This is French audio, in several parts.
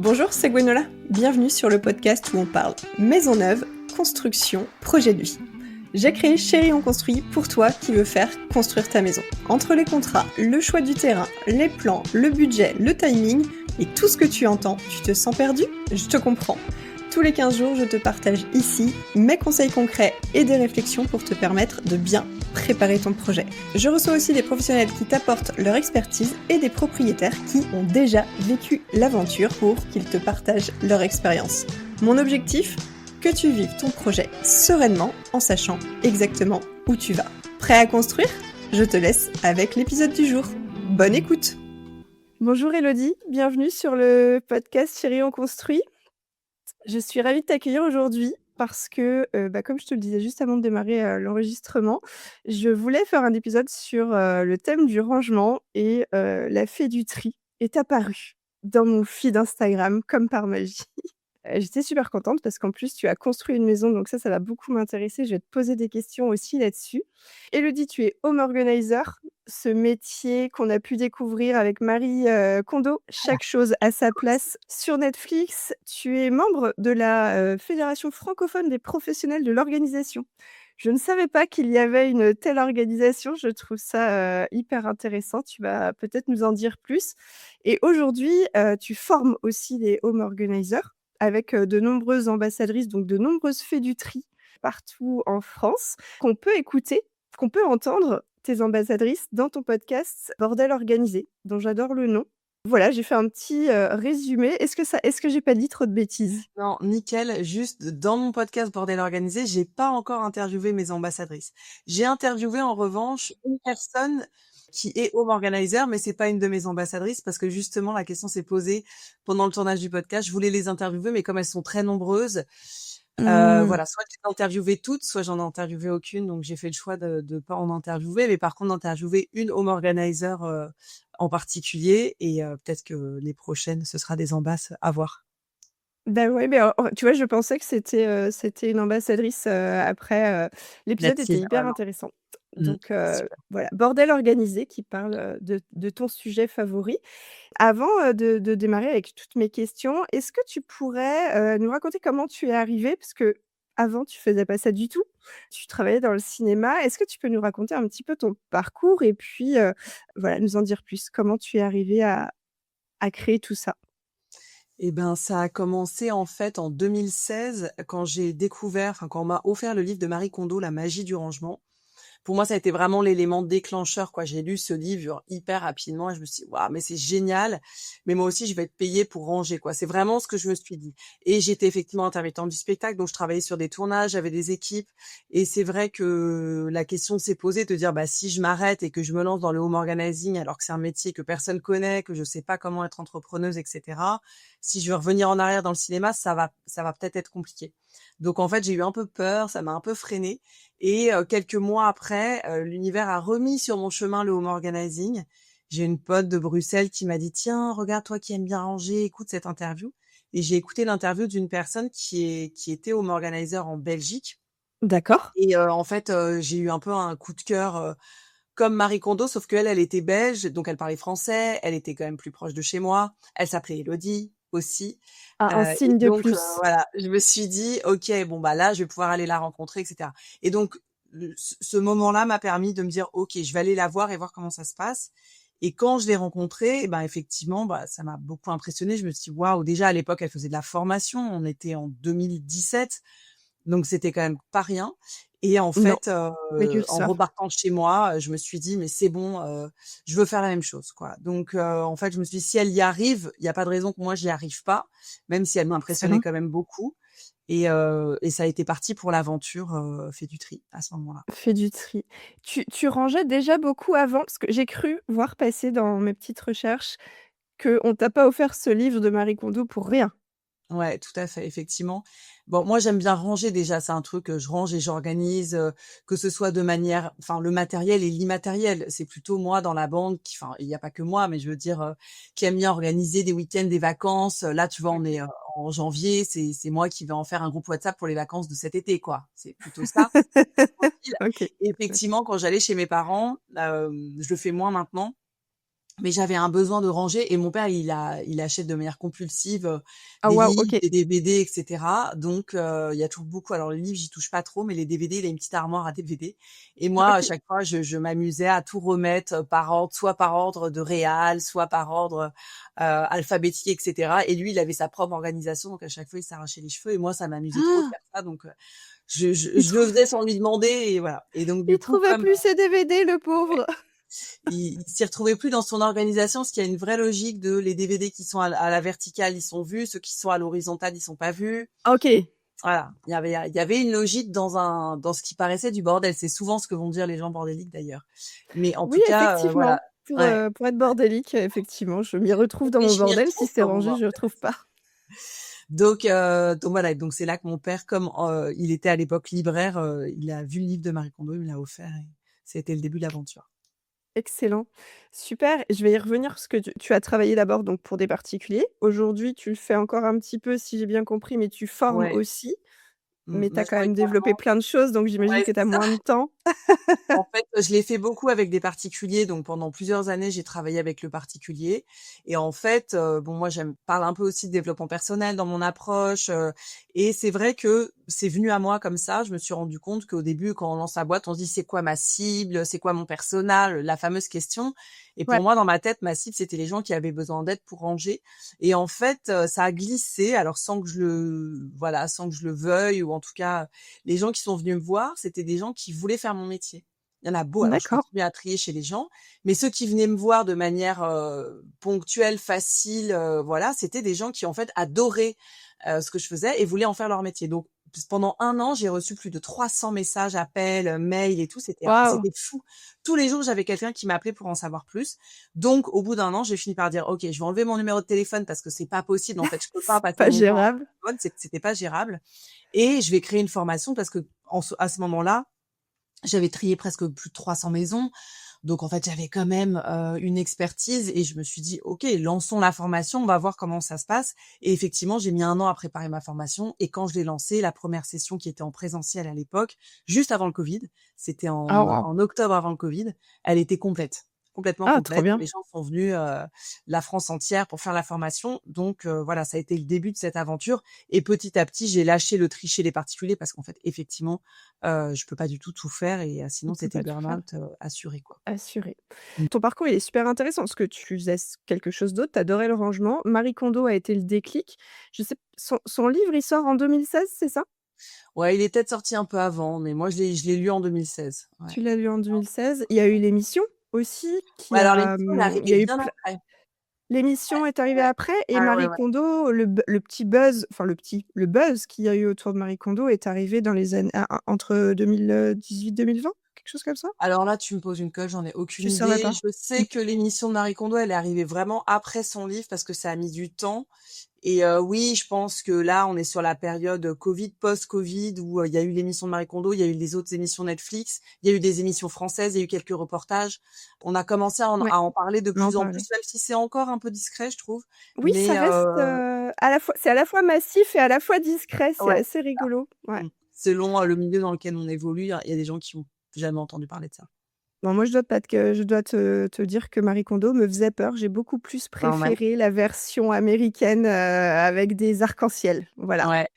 Bonjour, c'est Gwenola. Bienvenue sur le podcast où on parle maison neuve, construction, projet de vie. J'ai créé Chérie on construit pour toi qui veux faire construire ta maison. Entre les contrats, le choix du terrain, les plans, le budget, le timing et tout ce que tu entends, tu te sens perdu ? Je te comprends. Tous les 15 jours, je te partage ici mes conseils concrets et des réflexions pour te permettre de bien préparer ton projet. Je reçois aussi des professionnels qui t'apportent leur expertise et des propriétaires qui ont déjà vécu l'aventure pour qu'ils te partagent leur expérience. Mon objectif ? Que tu vives ton projet sereinement en sachant exactement où tu vas. Prêt à construire ? Je te laisse avec l'épisode du jour. Bonne écoute ! Bonjour Elodie, bienvenue sur le podcast Chérie on construit. Je suis ravie de t'accueillir aujourd'hui parce que, comme je te le disais juste avant de démarrer, l'enregistrement, je voulais faire un épisode sur, le thème du rangement et la fée du tri est apparue dans mon feed Instagram comme par magie. J'étais super contente parce qu'en plus tu as construit une maison, donc ça va beaucoup m'intéresser. Je vais te poser des questions aussi là-dessus. Elodie, tu es home organizer, ce métier qu'on a pu découvrir avec Marie, Kondo, Chaque chose à sa place sur Netflix. Tu es membre de la, Fédération francophone des professionnels de l'organisation. Je ne savais pas qu'il y avait une telle organisation, je trouve ça, hyper intéressant. Tu vas peut-être nous en dire plus et aujourd'hui, tu formes aussi des home organizers avec, de nombreuses ambassadrices, donc de nombreuses fées du tri partout en France, qu'on peut écouter, qu'on peut entendre, tes ambassadrices, dans ton podcast Bordel organisé, dont j'adore le nom. Voilà, j'ai fait un petit, résumé. Est-ce que j'ai pas dit trop de bêtises? Non, nickel. Juste dans mon podcast Bordel organisé, j'ai pas encore interviewé mes ambassadrices. J'ai interviewé en revanche une personne qui est home organizer, mais c'est pas une de mes ambassadrices parce que justement la question s'est posée pendant le tournage du podcast. Je voulais les interviewer, mais comme elles sont très nombreuses, voilà, soit j'ai interviewé toutes, soit j'en ai interviewé aucune. Donc j'ai fait le choix de pas en interviewer, mais par contre d'interviewer une home organizer en particulier et peut-être que les prochaines ce sera des ambasses à voir. Bah, ouais, mais tu vois, je pensais que c'était une ambassadrice, après, l'épisode était Native, hyper non. intéressant. Donc Super. voilà, Bordel organisé qui parle, de ton sujet favori. Avant, de démarrer avec toutes mes questions, est-ce que tu pourrais, nous raconter comment tu es arrivée? Parce qu'avant tu faisais pas ça du tout. Tu travaillais dans le cinéma. Est-ce que tu peux nous raconter un petit peu ton parcours et puis, voilà, nous en dire plus? Comment tu es arrivée à créer tout ça? Eh ben, ça a commencé en fait en 2016 quand j'ai découvert, enfin quand on m'a offert le livre de Marie Kondo, La magie du rangement. Pour moi, ça a été vraiment l'élément déclencheur, quoi. J'ai lu ce livre hyper rapidement et je me suis dit: «Waouh, mais c'est génial, mais moi aussi je vais être payée pour ranger, quoi». C'est vraiment ce que je me suis dit et j'étais effectivement intermittente du spectacle, donc je travaillais sur des tournages, j'avais des équipes et c'est vrai que la question s'est posée de dire: «Bah, si je m'arrête et que je me lance dans le home organizing alors que c'est un métier que personne connaît, que je sais pas comment être entrepreneuse et cetera, si je veux revenir en arrière dans le cinéma, ça va peut-être être compliqué». Donc en fait, j'ai eu un peu peur, ça m'a un peu freinée et quelques mois après, l'univers a remis sur mon chemin le home organizing. J'ai une pote de Bruxelles qui m'a dit: «Tiens, regarde, toi qui aimes bien ranger, écoute cette interview» et j'ai écouté l'interview d'une personne qui était home organizer en Belgique D'accord. et en fait, j'ai eu un peu un coup de cœur, comme Marie Kondo, sauf qu'elle, elle était belge, donc elle parlait français, elle était quand même plus proche de chez moi. Elle s'appelait Élodie aussi, Ah, un et signe de donc plus. voilà, je me suis dit: «OK, bon, bah, là, je vais pouvoir aller la rencontrer et cetera» et donc ce moment-là m'a permis de me dire: «OK, je vais aller la voir et voir comment ça se passe» et quand je l'ai rencontrée et ben, effectivement, bah, ça m'a beaucoup impressionnée. Je me suis dit: «Waouh!» Déjà à l'époque, elle faisait de la formation, on était en 2017, donc c'était quand même pas rien et en Non, fait, en précurseur. repartant de chez moi, je me suis dit: «Mais c'est bon, je veux faire la même chose, quoi». Donc en fait, je me suis dit: «Si elle y arrive, il y a pas de raison que moi j'y arrive pas», même si elle m'impressionnait Excellent. quand même beaucoup et ça a été parti pour l'aventure, Fée du tri à ce moment-là. Fais du tri. Tu rangeais déjà beaucoup avant? Parce que j'ai cru voir passer dans mes petites recherches qu'on t'a pas offert ce livre de Marie Kondo pour rien. Ouais, tout à fait, effectivement. Bon, moi, j'aime bien ranger déjà, c'est un truc que je range et j'organise, que ce soit de manière enfin, le matériel et l'immatériel. C'est plutôt moi dans la bande qui enfin, il y a pas que moi, mais je veux dire, qui aime bien organiser des week-ends, des vacances. Là, tu vois, on est, en janvier, c'est moi qui vais en faire un groupe WhatsApp pour les vacances de cet été, quoi. C'est plutôt ça, tranquille. OK. Et OK. effectivement, quand j'allais chez mes parents, je le fais moins maintenant. Mais j'avais un besoin de ranger et mon père, il achète de manière compulsive Ah des waouh, livres, OK. des DVD, etc. Donc, il y a toujours beaucoup. Alors, les livres, j'y touche pas trop, mais les DVD, il a une petite armoire à DVD. Et moi, à OK. chaque fois, je m'amusais à tout remettre par ordre, soit par ordre de réal, soit par ordre alphabétique, etc. Et lui, il avait sa propre organisation. Donc, à chaque fois, il s'arrachait les cheveux. Et moi, ça m'amusait trop de Ah, faire ça. Donc, je, je, il je le trouve faisais sans lui demander. Et voilà. Et donc, il du coup, trouvait comme plus ses DVD, le pauvre. il s'y retrouvait plus dans son organisation, parce qu'il y a une vraie logique de les DVD qui sont à la verticale, ils sont vus, ceux qui sont à l'horizontale, ils sont pas vus. OK. Voilà, il y avait une logique dans ce qui paraissait du bordel. C'est souvent ce que vont dire les gens bordéliques d'ailleurs. Mais en Oui, tout cas, voilà. effectivement, Ouais. pour être bordélique, effectivement, je m'y retrouve dans Oui, mon je m'y bordel. Si retrouve c'est dans mon rangé, je bordel. retrouve pas. Donc voilà, donc c'est là que mon père, comme il était à l'époque libraire, il a vu le livre de Marie Kondo, il me l'a offert et c'était le début de l'aventure. Excellent, super. Je vais y revenir parce que tu as travaillé d'abord donc pour des particuliers. Aujourd'hui, tu le fais encore un petit peu, si j'ai bien compris, mais tu formes Ouais, aussi. Mais tu as quand même développé majoritairement. plein de choses, donc j'imagine Ouais, que tu c'est as ça. moins de temps. En fait, je l'ai fait beaucoup avec des particuliers, donc pendant plusieurs années, j'ai travaillé avec le particulier et en fait, bon moi j'aime parle un peu aussi de développement personnel dans mon approche, et c'est vrai que c'est venu à moi comme ça. Je me suis rendu compte qu'au début, quand on lance sa boîte, on se dit: «C'est quoi ma cible? C'est quoi mon persona?» La fameuse question, et Ouais, pour moi, dans ma tête, ma cible, c'était les gens qui avaient besoin d'aide pour ranger, et en fait, ça a glissé, alors sans que je le veuille, ou en tout cas, les gens qui sont venus me voir, c'était des gens qui voulaient faire mon métier. Il y en a beau, alors je d'accord, continue à trier chez les gens, mais ceux qui venaient me voir de manière ponctuelle, facile, voilà, c'était des gens qui en fait adoraient ce que je faisais et voulaient en faire leur métier. Donc pendant 1 an, j'ai reçu plus de 300 messages, appels, mails et tout. C'était waouh! c'était fou. Tous les jours, j'avais quelqu'un qui m'appelait pour en savoir plus. Donc au bout d'1 an, j'ai fini par dire ok, je vais enlever mon numéro de téléphone parce que c'est pas possible. En fait, je peux pas C'est passer pas mon temps gérable. au téléphone, c'était pas gérable. Et je vais créer une formation parce que à ce moment-là, j'avais trié presque plus de 300 maisons. Donc, en fait, j'avais quand même une expertise et je me suis dit, OK, lançons la formation, on va voir comment ça se passe. Et effectivement, j'ai mis 1 an à préparer ma formation. Et quand je l'ai lancée, la première session qui était en présentiel à l'époque, juste avant le Covid, c'était Ah waouh! en octobre avant le Covid, elle était complète, complètement Ah, trop complète. bien. Les gens sont venus, la France entière pour faire la formation. Donc, voilà, ça a été le début de cette aventure. Et petit à petit, j'ai lâché le tri chez les particuliers parce qu'en fait, effectivement, je peux pas du tout faire et On sinon peut c'était pas tout faire. burn-out, assuré, quoi. Assuré. Mmh. Ton parcours, il est super intéressant parce que tu faisais quelque chose d'autre, tu adorais le rangement. Marie Kondo a été le déclic. Je sais son livre, il sort en 2016, c'est ça? Ouais, il est peut-être sorti un peu avant, mais moi je l'ai lu en 2016, ouais. Tu l'as lu en 2016. Il y a eu l'émission aussi Ouais, alors l'émission, elle est il arrivée y a eu bien après. l'émission est arrivée Ouais, après et ouais, ouais, Marie ouais. Kondo, le petit buzz, enfin le buzz qu'il y a eu autour de Marie Kondo est arrivé dans les années entre 2018-2020, quelque chose comme ça? Alors là, tu me poses une colle, j'en ai aucune Tu saurais idée. pas? Je sais que l'émission de Marie Kondo, elle est arrivée vraiment après son livre parce que ça a mis du temps. Et oui, je pense que là, on est sur la période Covid, post-Covid, où il y a eu l'émission de Marie Kondo, il y a eu les autres émissions Netflix, il y a eu des émissions françaises, il y a eu quelques reportages. On a commencé Ouais, à en parler de on en plus en plus, parlait. même si c'est encore un peu discret, je trouve. Oui, ça Mais reste, à la fois massif et à la fois discret, c'est ouais, assez rigolo. Ouais. mmh. Selon le milieu dans lequel on évolue, il y a des gens qui ont jamais entendu parler de ça. Bon, moi, je dois te dire que Marie Kondo me faisait peur. J'ai beaucoup plus Quand même. préféré la version américaine, avec des arcs-en-ciel, voilà. Ouais.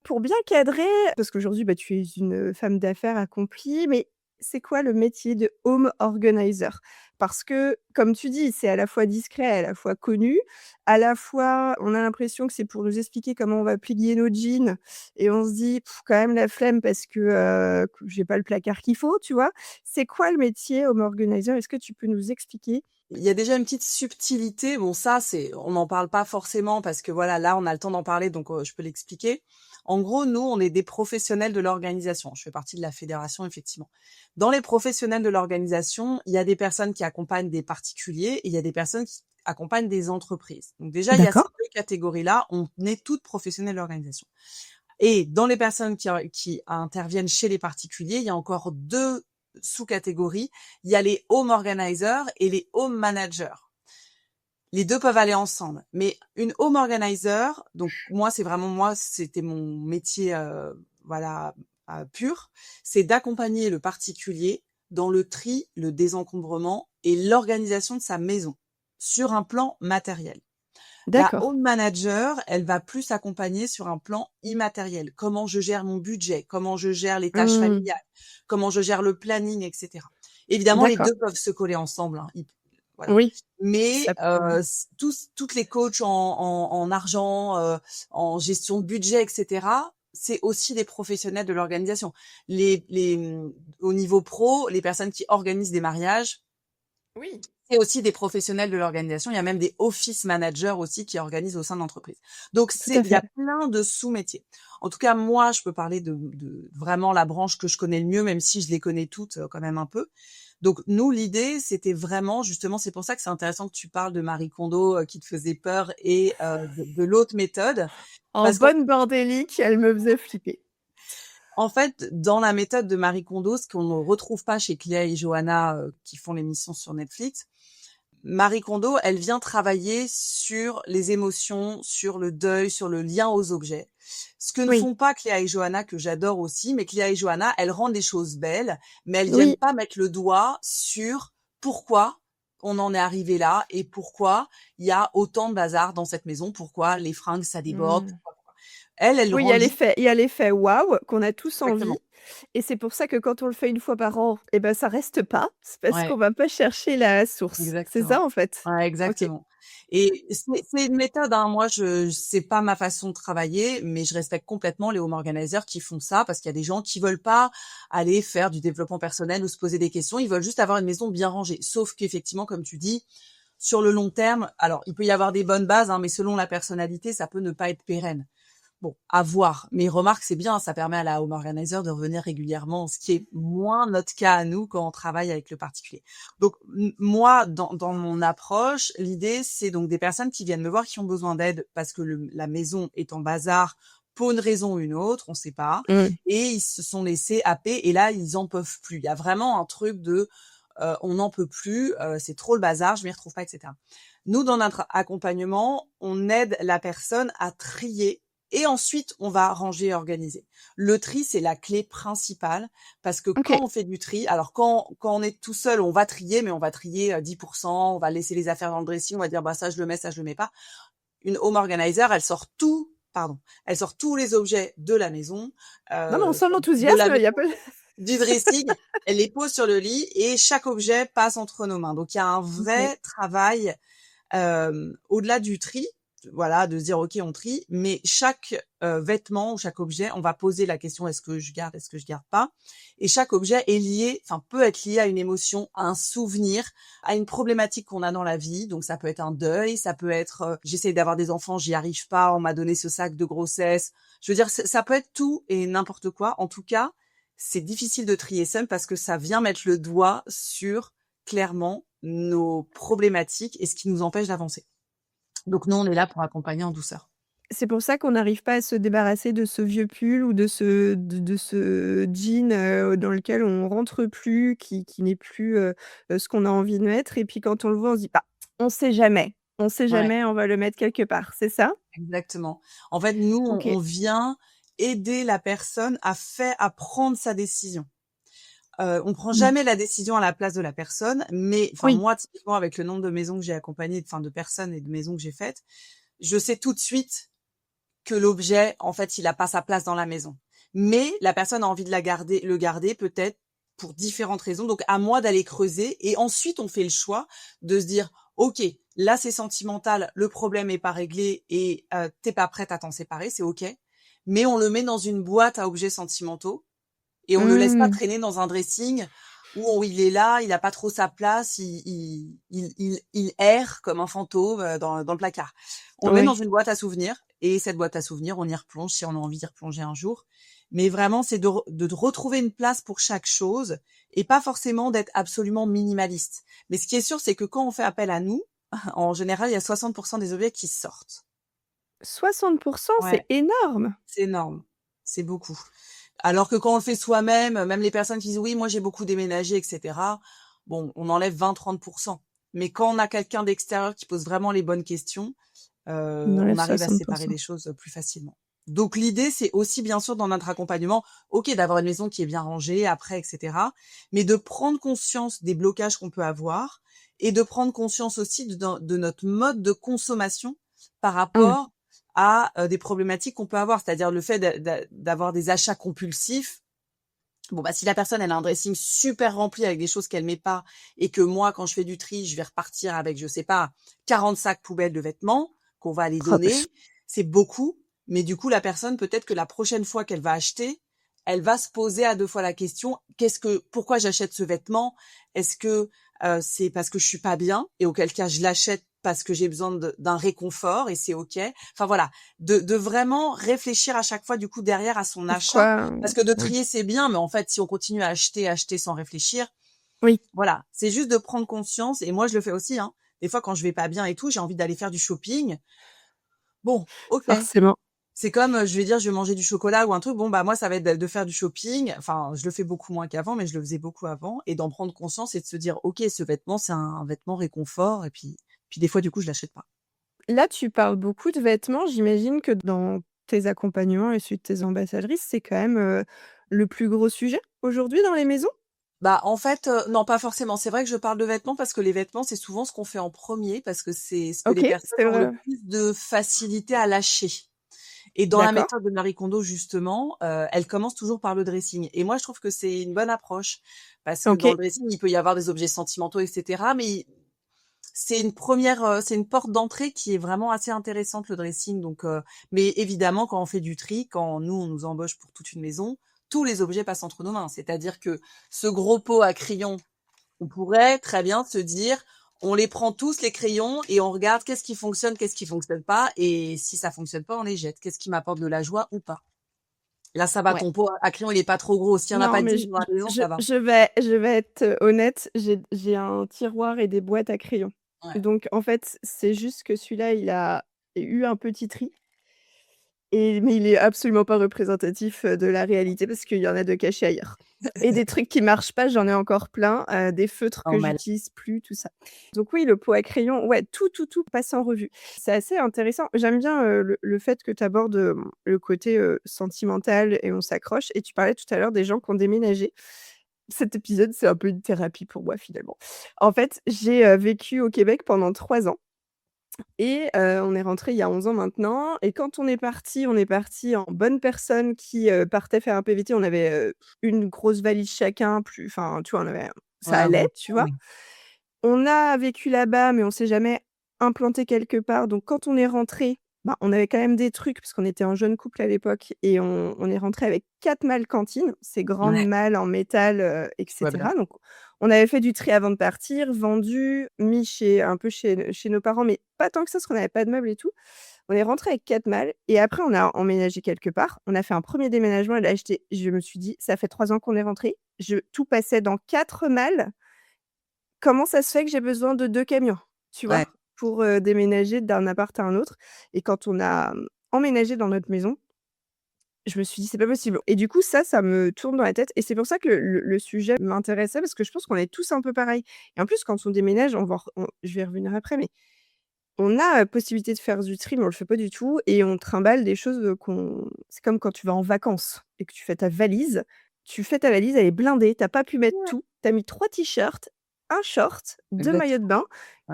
Pour bien cadrer, parce qu'aujourd'hui, bah, tu es une femme d'affaires accomplie, mais c'est quoi le métier de home organizer? Parce que, comme tu dis, c'est à la fois discret, à la fois connu, à la fois, on a l'impression que c'est pour nous expliquer comment on va plier nos jeans et on se dit: «Quand même la flemme parce que j'ai pas le placard qu'il faut», tu vois? C'est quoi le métier home organizer? Est-ce que tu peux nous expliquer? Il y a déjà une petite subtilité. Bon, ça, on n'en parle pas forcément parce que voilà, là, on a le temps d'en parler, donc je peux l'expliquer. En gros, nous, on est des professionnels de l'organisation. Je fais partie de la fédération, effectivement. Dans les professionnels de l'organisation, il y a des personnes qui accompagnent des particuliers et il y a des personnes qui accompagnent des entreprises. Donc déjà, il y a ces D'accord. 2 catégories-là. On est toutes professionnels de l'organisation. Et dans les personnes qui interviennent chez les particuliers, il y a encore 2 sous-catégories. Il y a les home organizers et les home managers. Les 2 peuvent aller ensemble. Mais une home organizer, donc moi, c'était mon métier, voilà, pur, c'est d'accompagner le particulier dans le tri, le désencombrement et l'organisation de sa maison. sur un plan matériel. La D'accord. home manager, elle va plus accompagner sur un plan immatériel. Comment je gère mon budget, comment je gère les tâches Mmh. familiales, comment je gère le planning, etc. Évidemment, les D'accord. 2 peuvent se coller ensemble, hein. Voilà. Oui, Mais ça peut toutes les coachs en argent, en gestion de budget, etc., c'est aussi des professionnels de l'organisation. Au niveau pro, les personnes qui organisent des mariages, oui, c'est aussi des professionnels de l'organisation. Il y a même des office managers aussi qui organisent au sein de l'entreprise. Donc tout à il y a fait. plein de sous-métiers. En tout cas, moi, je peux parler de vraiment la branche que je connais le mieux, même si je les connais toutes quand même un peu. Donc nous, l'idée, c'était vraiment, justement, c'est pour ça que c'est intéressant que tu parles de Marie Kondo qui te faisait peur et de l'autre méthode, En parce qu'en bonne bordélique, elle me faisait flipper. en fait, dans la méthode de Marie Kondo, ce qu'on ne retrouve pas chez Cléa et Johanna qui font l'émission sur Netflix, Marie Kondo, elle vient travailler sur les émotions, sur le deuil, sur le lien aux objets. Ce que ne Oui, font pas Cléa et Johanna, que j'adore aussi, mais Cléa et Johanna, elles rendent les choses belles, mais elles viennent oui. pas mettre le doigt sur pourquoi on en est arrivé là et pourquoi il y a autant de bazar dans cette maison, pourquoi les fringues ça déborde, Mmh. pourquoi. Elle Oui, rend juste il y a l'effet waouh qu'on a tous envie exactement. et c'est pour ça que quand on le fait une fois par an et ben, ça reste pas. C'est parce qu'on Ouais. va pas chercher la source. C'est ça, Exactement. en fait? Ouais, OK. exactement. Et c'est une méthode, hein. Moi, c'est pas ma façon de travailler, mais je respecte complètement les home organizers qui font ça parce qu'il y a des gens qui veulent pas aller faire du développement personnel ou se poser des questions. Ils veulent juste avoir une maison bien rangée. Sauf qu'effectivement, comme tu dis, sur le long terme, alors il peut y avoir des bonnes bases, hein, mais selon la personnalité, ça peut ne pas être pérenne. Bon, à voir. Mais remarque, c'est bien, ça permet à la home organizer de revenir régulièrement, ce qui est moins notre cas à nous quand on travaille avec le particulier. Donc, moi, dans mon approche, l'idée, c'est donc des personnes qui viennent me voir, qui ont besoin d'aide parce que la maison est en bazar pour une raison ou une autre, on sait pas, Mmh. et ils se sont laissés happer, et là, ils en peuvent plus. Il y a vraiment un truc de, on n'en peut plus, c'est trop le bazar, je m'y retrouve pas, etc. Nous, dans notre accompagnement, on aide la personne à trier et ensuite, on va ranger et organiser. Le tri, c'est la clé principale parce que OK. quand on fait du tri, alors quand on est tout seul, on va trier, mais on va trier 10%, on va laisser les affaires dans le dressing, on va dire bah ça je le mets, ça je le mets pas. Une home organizer, elle sort tous les objets de la maison, Non, mais on euh, sent de la l'enthousiasme, il y a pas du dressing, elle les pose sur le lit et chaque objet passe entre nos mains. Donc il y a un OK. vrai travail au-delà du tri, voilà, de se dire ok on trie, mais chaque vêtement ou chaque objet, on va poser la question est-ce que je garde, est-ce que je garde pas, et chaque objet est lié, enfin peut être lié à une émotion, à un souvenir, à une problématique qu'on a dans la vie. Donc ça peut être un deuil, ça peut être j'essaye d'avoir des enfants, j'y arrive pas, on m'a donné ce sac de grossesse. Je veux dire ça peut être tout et n'importe quoi. En tout cas, c'est difficile de trier seul parce que ça vient mettre le doigt sur clairement nos problématiques et ce qui nous empêche d'avancer. Donc nous, on est là pour accompagner en douceur. C'est pour ça qu'on n'arrive pas à se débarrasser de ce vieux pull ou de ce jean, dans lequel on rentre plus, qui n'est plus, ce qu'on a envie de mettre et puis quand on le voit, on se dit: «Bah, on sait Ouais, jamais, on va le mettre quelque part», c'est ça? exactement. En fait, nous, on OK. vient aider la personne à prendre sa décision. On prend Mmh. jamais la décision à la place de la personne, mais enfin Oui. moi, typiquement, avec le nombre de maisons que j'ai accompagnées, enfin de personnes et de maisons que j'ai faites, je sais tout de suite que l'objet, en fait, il a pas sa place dans la maison. Mais la personne a envie de le garder peut-être pour différentes raisons. Donc, à moi d'aller creuser. Et ensuite, on fait le choix de se dire, OK, là, c'est sentimental, le problème est pas réglé et t'es pas prête à t'en séparer, c'est OK. Mais on le met dans une boîte à objets sentimentaux et on le laisse pas Mmh. traîner dans un dressing où il est là, il a pas trop sa place, il erre comme un fantôme dans le placard. On le met dans Oui. une boîte à souvenirs et cette boîte à souvenirs, on y replonge si on a envie d'y replonger un jour. Mais vraiment, c'est de retrouver une place pour chaque chose et pas forcément d'être absolument minimaliste. Mais ce qui est sûr, c'est que quand on fait appel à nous, en général, il y a 60% des objets qui sortent. 60, Ouais, c'est énorme! c'est énorme. C'est beaucoup. Alors que quand on le fait soi-même, même les personnes qui disent: «Oui, moi j'ai beaucoup déménagé» et cetera, bon, on enlève 20-30. Mais quand on a quelqu'un d'extérieur qui pose vraiment les bonnes questions, On on enlève arrive à 60. séparer les choses, plus facilement. Donc l'idée, c'est aussi bien sûr dans notre accompagnement, OK, d'avoir une maison qui est bien rangée après et cetera, mais de prendre conscience des blocages qu'on peut avoir et de prendre conscience aussi de notre mode de consommation par Mmh. rapport à des problématiques qu'on peut avoir, c'est-à-dire le fait d'avoir des achats compulsifs. Bon, bah, si la personne, elle a un dressing super rempli avec des choses qu'elle met pas et que moi, quand je fais du tri, je vais repartir avec, je sais pas, 40 sacs poubelles de vêtements qu'on va aller Oh bah, donner, c'est beaucoup. Mais du coup, la personne, peut-être que la prochaine fois qu'elle va acheter, elle va se poser à 2 fois la question, pourquoi j'achète ce vêtement? Est-ce que c'est parce que je suis pas bien? Et auquel cas, je l'achète parce que j'ai besoin d'un réconfort et c'est OK. Enfin voilà, de vraiment réfléchir à chaque fois, du coup, derrière à son achat. pourquoi Parce que de oui. trier, c'est bien, mais en fait, si on continue à acheter sans réfléchir, Oui, voilà. C'est juste de prendre conscience. Et moi, je le fais aussi, hein. Des fois, quand je vais pas bien et tout, j'ai envie d'aller faire du shopping. Bon, OK. forcément. C'est comme, je vais dire, je vais manger du chocolat ou un truc. Bon, bah, moi, ça va être de faire du shopping. Enfin, je le fais beaucoup moins qu'avant, mais je le faisais beaucoup avant. Et d'en prendre conscience et de se dire, OK, ce vêtement, c'est un vêtement réconfort. Et puis des fois, du coup, je l'achète pas. Là, tu parles beaucoup de vêtements. J'imagine que dans tes accompagnements et celui de tes ambassadrices, c'est quand même, le plus gros sujet aujourd'hui dans les maisons? Bah, en fait, non, pas forcément. C'est vrai que je parle de vêtements parce que les vêtements, c'est souvent ce qu'on fait en premier parce que c'est ce que les OK, personnes c'est ont le vrai. plus de facilité à lâcher. Et dans la D'accord. méthode de Marie Kondo, justement, elle commence toujours par le dressing. Et moi, je trouve que c'est une bonne approche parce que dans le OK. dressing, il peut y avoir des objets sentimentaux, et cetera, mais c'est une porte d'entrée qui est vraiment assez intéressante, le dressing. Donc, mais évidemment, quand on fait du tri, quand nous, on nous embauche pour toute une maison, tous les objets passent entre nos mains. C'est-à-dire que ce gros pot à crayons, on pourrait très bien se dire, on les prend tous, les crayons, et on regarde qu'est-ce qui fonctionne pas, et si ça fonctionne pas, on les jette. Qu'est-ce qui m'apporte de la joie ou pas? Là, ça va, Ouais. ton pot à crayons, il est pas trop gros. S'il y en a Non, pas mais 10 dans la maison, je ça va. je vais être, honnête, j'ai un tiroir et des boîtes à crayons. Ouais. Donc en fait, c'est juste que celui-là, il a eu un petit tri mais il est absolument pas représentatif, de la réalité parce qu'il y en a de cachés ailleurs. Et des trucs qui marchent pas, j'en ai encore plein, des feutres que Normal. j'utilise plus, tout ça. Donc oui, le pot à crayon, ouais, tout passe en revue. C'est assez intéressant. J'aime bien, le fait que tu abordes, le côté, sentimental et on s'accroche et tu parlais tout à l'heure des gens qui ont déménagé. Cet épisode, c'est un peu une thérapie pour moi, finalement. En fait, j'ai, vécu au Québec pendant 3 ans et on est rentré il y a 11 ans maintenant et quand on est parti en bonne personne qui, partait faire un PVT. On avait, une grosse valise chacun, plus enfin, tu vois, on avait ça Ouais, allait, bon, tu vois? oui. On a vécu là-bas, mais on s'est jamais implanté quelque part, donc quand on est rentré, bah, on avait quand même des trucs parce qu'on était un jeune couple à l'époque et on est rentré avec 4 malles cantine, ces grandes Ouais, malles en métal, et je vois bien. cetera. Donc on avait fait du tri avant de partir, vendu, mis chez nos parents, mais pas tant que ça parce qu'on n'avait pas de meubles et tout. On est rentré avec 4 malles et après on a emménagé quelque part. On a fait un premier déménagement et là je me suis dit: «Ça fait 3 ans qu'on est rentré, tout passait dans 4 malles. Comment ça se fait que j'ai besoin de 2 camions?» Tu Ouais. vois? Pour, déménager d'un appart à un autre et quand on a, emménagé dans notre maison, je me suis dit: «C'est pas possible» et du coup ça me tourne dans la tête et c'est pour ça que le sujet m'intéressait parce que je pense qu'on est tous un peu pareils et en plus quand on déménage, on va re on je vais y revenir après, mais on a, possibilité de faire du tri, mais on le fait pas du tout et on trimballe des choses, qu'on c'est comme quand tu vas en vacances et que tu fais ta valise. Tu fais ta valise, elle est blindée, tu as pas pu mettre Ouais. tout. Tu as mis 3 t-shirts, un short, 2 maillots de Exactement. bain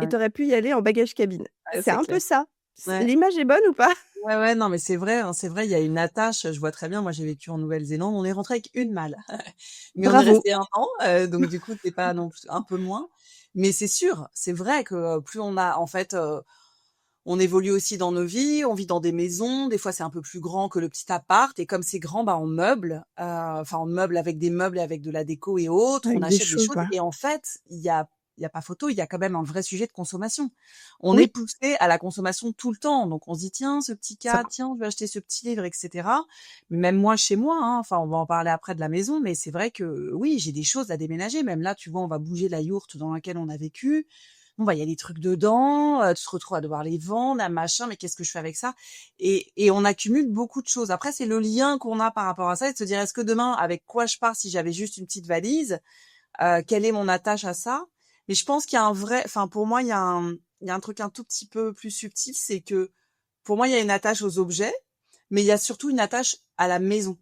et Ouais, tu aurais pu y aller en bagage cabine. ouais, C'est c'est un peu clair. ça. Ouais. L'image est bonne ou pas? Ouais, ouais, non, mais c'est vrai, hein, c'est vrai, il y a une attache, je vois très bien. Moi, j'ai vécu en Nouvelle-Zélande, on est rentré avec une malle, mais on est Bravo. resté 1 an, donc du coup, c'est pas non plus un peu moins. Mais c'est sûr, c'est vrai que, plus on a en fait, on évolue aussi dans nos vies, on vit dans des maisons, des fois c'est un peu plus grand que le petit appart et comme c'est grand, bah, on meuble avec des meubles et avec de la déco et autres, on Avec des achète des choses, choses quoi. et en fait, il y a pas photo, il y a quand même un vrai sujet de consommation. On est Oui, poussé à la consommation tout le temps, donc on se dit: «Tiens, ce petit ça. cadre, tiens, je vais acheter ce petit livre» et cetera. Même moi, chez moi, hein, enfin, on va en parler après de la maison, mais c'est vrai que oui, j'ai des choses à déménager. Même là, tu vois, on va bouger la yourte dans laquelle on a vécu. Bon, bah, il y a des trucs dedans, tu te retrouves à devoir les vendre, un machin, mais qu'est-ce que je fais avec ça? Et on accumule beaucoup de choses. Après, c'est le lien qu'on a par rapport à ça et de se dire: «Est-ce que demain, avec quoi je pars si j'avais juste une petite valise? Quelle est mon attache à ça?» Mais je pense qu'il y a un vrai enfin, pour moi, il y a un truc un tout petit peu plus subtil, c'est que, pour moi, il y a une attache aux objets, mais il y a surtout une attache à la maison.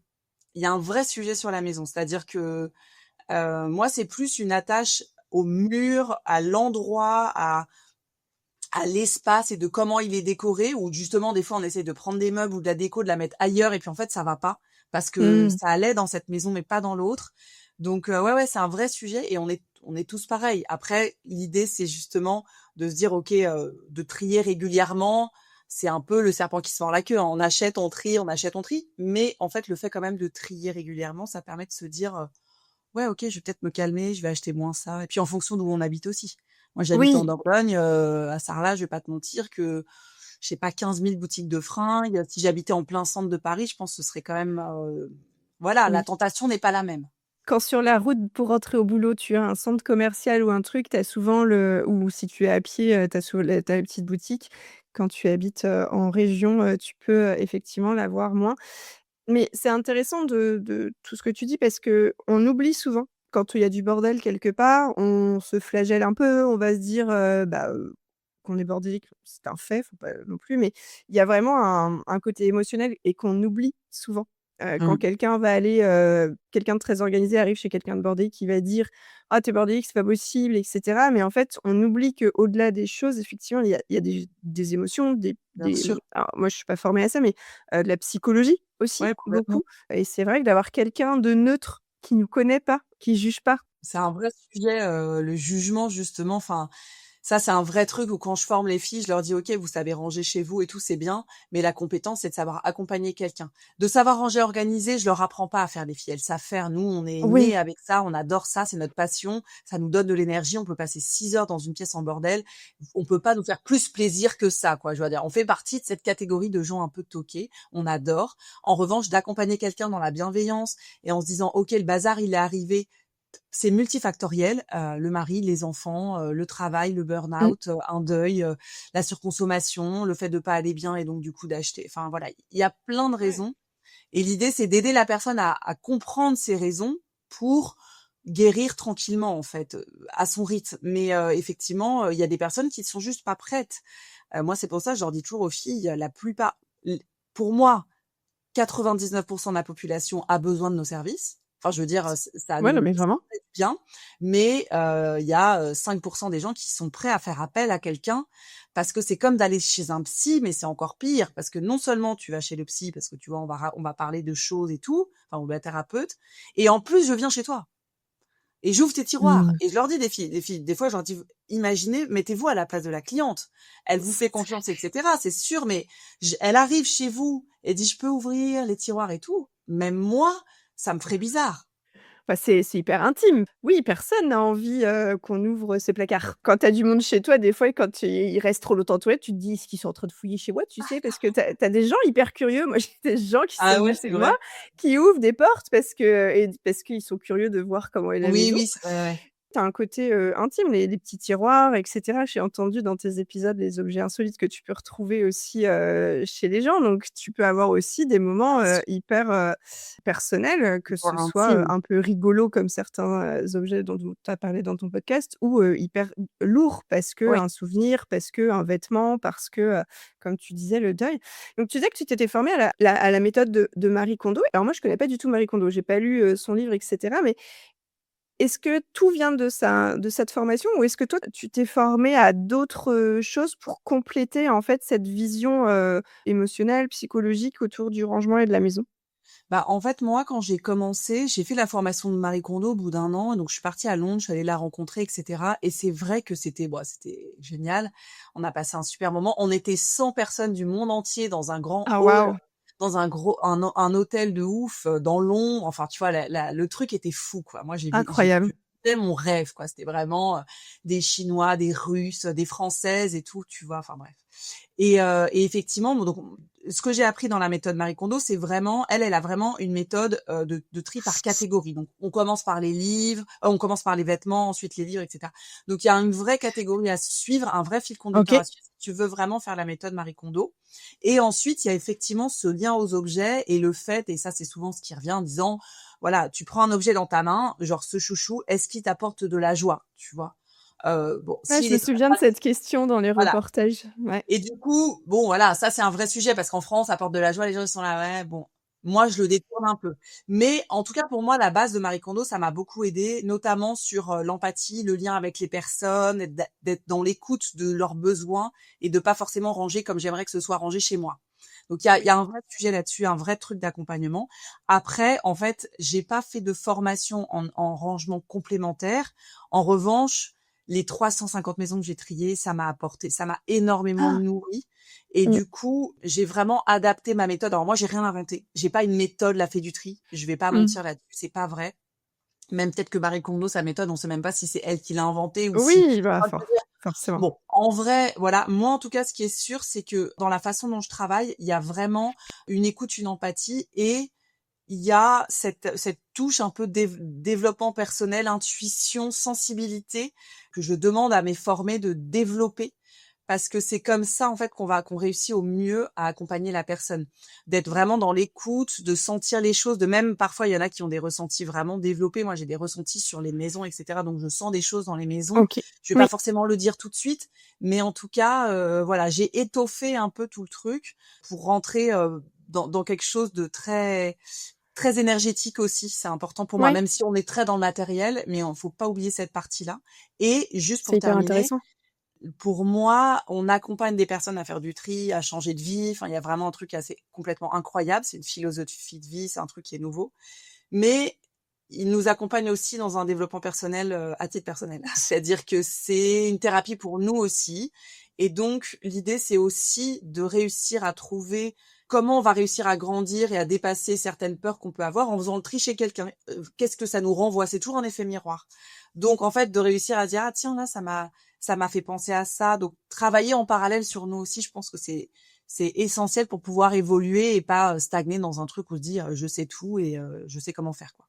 Il y a un vrai sujet sur la maison. C'est-à-dire que, moi, c'est plus une attache au mur, à l'endroit, à l'espace et de comment il est décoré, ou justement des fois on essaie de prendre des meubles ou de la déco, de la mettre ailleurs et puis en fait ça va pas parce que Mmh. ça allait dans cette maison mais pas dans l'autre. Donc ouais c'est un vrai sujet et on est tous pareils. Après l'idée c'est justement de se dire OK, de trier régulièrement. C'est un peu le serpent qui se mord la queue, hein. On achète, on achète, on trie, mais en fait le fait quand même de trier régulièrement, ça permet de se dire ouais, OK, je vais peut-être me calmer, je vais acheter moins ça et puis en fonction d'où on habite aussi. Moi, j'habite en Oui, Dordogne, à Sarlat, je vais pas te mentir que j'ai pas 15 000 boutiques de fringues. Si j'habitais en plein centre de Paris, je pense que ce serait quand même, voilà, la oui. tentation n'est pas la même. Quand sur la route pour rentrer au boulot, tu as un centre commercial ou un truc, tu as souvent le ou si tu es à pied, tu as les petites boutiques. Quand tu habites, en région, tu peux, effectivement l'avoir moins. Mais c'est intéressant de tout ce que tu dis parce qu'on oublie souvent quand il y a du bordel quelque part, on se flagelle un peu, on va se dire, qu'on est bordélique, c'est un fait, faut pas non plus, mais il y a vraiment un côté émotionnel et qu'on oublie souvent. Quand Mmh. quelqu'un va aller, quelqu'un de très organisé arrive chez quelqu'un de bordélique qui va dire: «Ah tu es bordélique, c'est pas possible» et cetera. Mais en fait, on oublie qu'au-delà des choses, effectivement, il y a des émotions, Bien sûr. alors moi je suis pas formée à ça, mais de la psychologie aussi, Ouais, complètement. beaucoup et c'est vrai que d'avoir quelqu'un de neutre qui nous connaît pas, qui juge pas. C'est un vrai sujet, le jugement justement, enfin, ça, c'est un vrai truc où quand je forme les filles, je leur dis: «OK, vous savez ranger chez vous et tout, c'est bien, mais la compétence, c'est de savoir accompagner quelqu'un». De savoir ranger, organiser, je leur apprends pas à faire les filles, elles savent faire. Nous, on est nés Oui, avec ça, on adore ça, c'est notre passion, ça nous donne de l'énergie, on peut passer 6 heures dans une pièce en bordel. On peut pas nous faire plus plaisir que ça, quoi. Je veux dire, on fait partie de cette catégorie de gens un peu toqués, on adore. En revanche, d'accompagner quelqu'un dans la bienveillance et en se disant: «OK, le bazar, il est arrivé, c'est multifactoriel, le mari, les enfants, le travail, le mmh, burn-out, un deuil, la surconsommation, le fait de pas aller bien et donc du coup d'acheter. Enfin voilà, il y a plein de raisons et l'idée c'est d'aider la personne à comprendre ces raisons pour guérir tranquillement en fait, à son rythme. Mais effectivement, il y a des personnes qui sont juste pas prêtes. Moi c'est pour ça, je leur dis toujours aux filles, la plupart l pour moi 99 de la population a besoin de nos services. Enfin, je veux dire, ça ouais, non, nous mais ça vraiment. nous fait du bien, mais il y a, 5 des gens qui sont prêts à faire appel à quelqu'un parce que c'est comme d'aller chez un psy, mais c'est encore pire parce que non seulement tu vas chez le psy parce que tu vois, on va parler de choses et tout, enfin ou la thérapeute et en plus je viens chez toi et j'ouvre tes tiroirs Mmh. et je leur dis des fois je leur dis: «Imaginez, mettez-vous à la place de la cliente. Elle vous fait confiance et cetera, c'est sûr, mais elle arrive chez vous et dit: "Je peux ouvrir les tiroirs et tout"?» Même moi, ça me ferait bizarre. Bah, c'est hyper intime. Oui, personne n'a envie, qu'on ouvre ses placards. Quand tu as du monde chez toi, des fois, quand ils restent trop longtemps aux toilettes, tu te dis: «Est-ce qu'ils sont en train de fouiller chez moi?» Tu sais? Parce que tu as des gens hyper curieux. Moi, j'ai des gens qui sont Ah ouais, venus c'est chez moi, vrai? qui ouvrent des portes parce qu'ils sont curieux de voir comment est la Oui, maison. oui, ouais, ouais. Tu as un côté, intime, les petits tiroirs et cetera. J'ai entendu dans tes épisodes les objets insolites que tu peux retrouver aussi, chez les gens, donc tu peux avoir aussi des moments, hyper, personnels, que Hyper ce soit, intime. un peu rigolo comme certains, objets dont tu as parlé dans ton podcast ou, hyper lourds parce Oui. qu'un souvenir, parce qu'un vêtement, parce que, comme tu disais, le deuil. Donc tu disais que tu t'étais formée à la méthode de Marie Kondo. Alors moi je connais pas du tout Marie Kondo, j'ai pas lu, son livre et cetera, mais est-ce que tout vient de cette formation ou est-ce que toi, tu t'es formé à d'autres, choses pour compléter, en fait, cette vision, émotionnelle, psychologique autour du rangement et de la maison? Bah, en fait, moi, quand j'ai commencé, j'ai fait la formation de Marie Kondo au bout d'un an, donc je suis partie à Londres, je suis allée la rencontrer et cetera et c'est vrai que c'était génial. On a passé un super moment. On était 100 personnes du monde entier dans un grand Ah hall, waouh! dans un hôtel de ouf, dans Londres. Enfin, tu vois, le truc était fou, quoi. Moi, Incroyable. c'était mon rêve, quoi. C'était vraiment, des Chinois, des Russes, des Françaises et tout, tu vois? Enfin bref. Et effectivement, bon, donc ce que j'ai appris dans la méthode Marie Kondo, c'est vraiment, elle a vraiment une méthode de tri par catégorie. Donc, on commence par les livres, on commence par les vêtements, ensuite les livres, etc. Donc, il y a une vraie catégorie à suivre, un vrai fil conducteur OK. à suivre si tu veux vraiment faire la méthode Marie Kondo. Et ensuite, il y a effectivement ce lien aux objets et le fait, et ça c'est souvent ce qui revient en disant, voilà, tu prends un objet dans ta main, genre ce chouchou, est-ce qu'il t'apporte de la joie, tu vois? Bon, Ouais, s'il je me est très souviens de cette question dans les voilà. reportages. Ouais. Et du coup, bon voilà, ça c'est un vrai sujet parce qu'en France, ça apporte de la joie, les gens ils sont là, ouais, bon. Moi, je le détourne un peu. Mais en tout cas, pour moi, la base de Marie Kondo, ça m'a beaucoup aidé, notamment sur l'empathie, le lien avec les personnes, d'être dans l'écoute de leurs besoins et de pas forcément ranger comme j'aimerais que ce soit rangé chez moi. Donc il y a un vrai sujet là-dessus, un vrai truc d'accompagnement. Après, en fait, j'ai pas fait de formation en rangement complémentaire. En revanche, les 350 maisons que j'ai triées, ça m'a apporté, ça m'a énormément Ah, nourri. Et mm, du coup, j'ai vraiment adapté ma méthode. Alors moi, j'ai rien inventé. J'ai pas une méthode, la fée du tri. Je vais pas mm. mentir là-dessus. C'est pas vrai. Même peut-être que Marie Kondo, sa méthode, on sait même pas si c'est elle qui l'a inventée ou si. Oui, bah, Enfin, je veux dire, forcément. bon, en vrai, voilà. Moi, en tout cas, ce qui est sûr, c'est que dans la façon dont je travaille, il y a vraiment une écoute, une empathie et il y a cette touche un peu développement personnel, intuition, sensibilité que je demande à mes formés de développer parce que c'est comme ça en fait qu'on réussit au mieux à accompagner la personne, d'être vraiment dans l'écoute, de sentir les choses, de même parfois il y en a qui ont des ressentis vraiment développés. Moi j'ai des ressentis sur les maisons, etc. Donc je sens des choses dans les maisons. Ok. Je vais pas Oui, forcément le dire tout de suite, mais en tout cas voilà, j'ai étoffé un peu tout le truc pour rentrer dans quelque chose de très énergétique aussi, c'est important pour moi, ouais, même si on est très dans le matériel, mais faut pas oublier cette partie-là. Et juste c'est pour hyper terminer, intéressant. pour moi, on accompagne des personnes à faire du tri, à changer de vie. Enfin, il y a vraiment un truc assez complètement incroyable. C'est une philosophie de vie, c'est un truc qui est nouveau. Mais il nous accompagne aussi dans un développement personnel à titre personnel. C'est-à-dire que c'est une thérapie pour nous aussi. Et donc, l'idée, c'est aussi de réussir à trouver comment on va réussir à grandir et à dépasser certaines peurs qu'on peut avoir en faisant le tri chez quelqu'un. Qu'est-ce que ça nous renvoie? C'est toujours un effet miroir. Donc, en fait, de réussir à dire, ah tiens, là, ça m'a fait penser à ça. Donc, travailler en parallèle sur nous aussi, je pense que c'est essentiel pour pouvoir évoluer et pas stagner dans un truc où on se dit je sais tout et je sais comment faire quoi.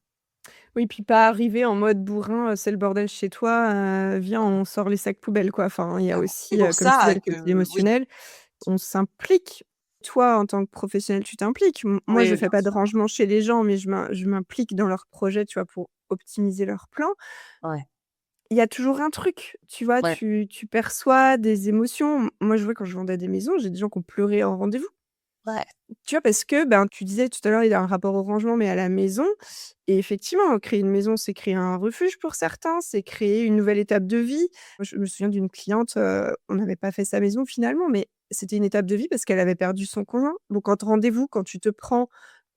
Oui, puis pas arriver en mode bourrin, «C'est le bordel chez toi, viens, on sort les sacs poubelles», quoi. Enfin, il y a Clairement. C'est aussi, pour comme tu disais, ça le côté que oui, émotionnel. On s'implique. Toi, en tant que professionnel, tu t'impliques. Moi, je oui, fais bien pas de sûr. rangement chez les gens, mais je m'implique dans leurs projets, tu vois, pour optimiser leurs plans. Ouais, Il y a toujours un truc, tu vois? ouais, Tu perçois des émotions. Moi, je vois quand je vendais des maisons, j'ai des gens qui ont pleuré en rendez-vous. ouais, Tu vois? Parce que, ben, tu disais tout à l'heure, il y a un rapport au rangement, mais à la maison et effectivement, créer une maison, c'est créer un refuge pour certains, c'est créer une nouvelle étape de vie. Moi, je me souviens d'une cliente, on n'avait pas fait sa maison finalement, mais c'était une étape de vie parce qu'elle avait perdu son conjoint. Donc quand rendez-vous, quand tu te prends,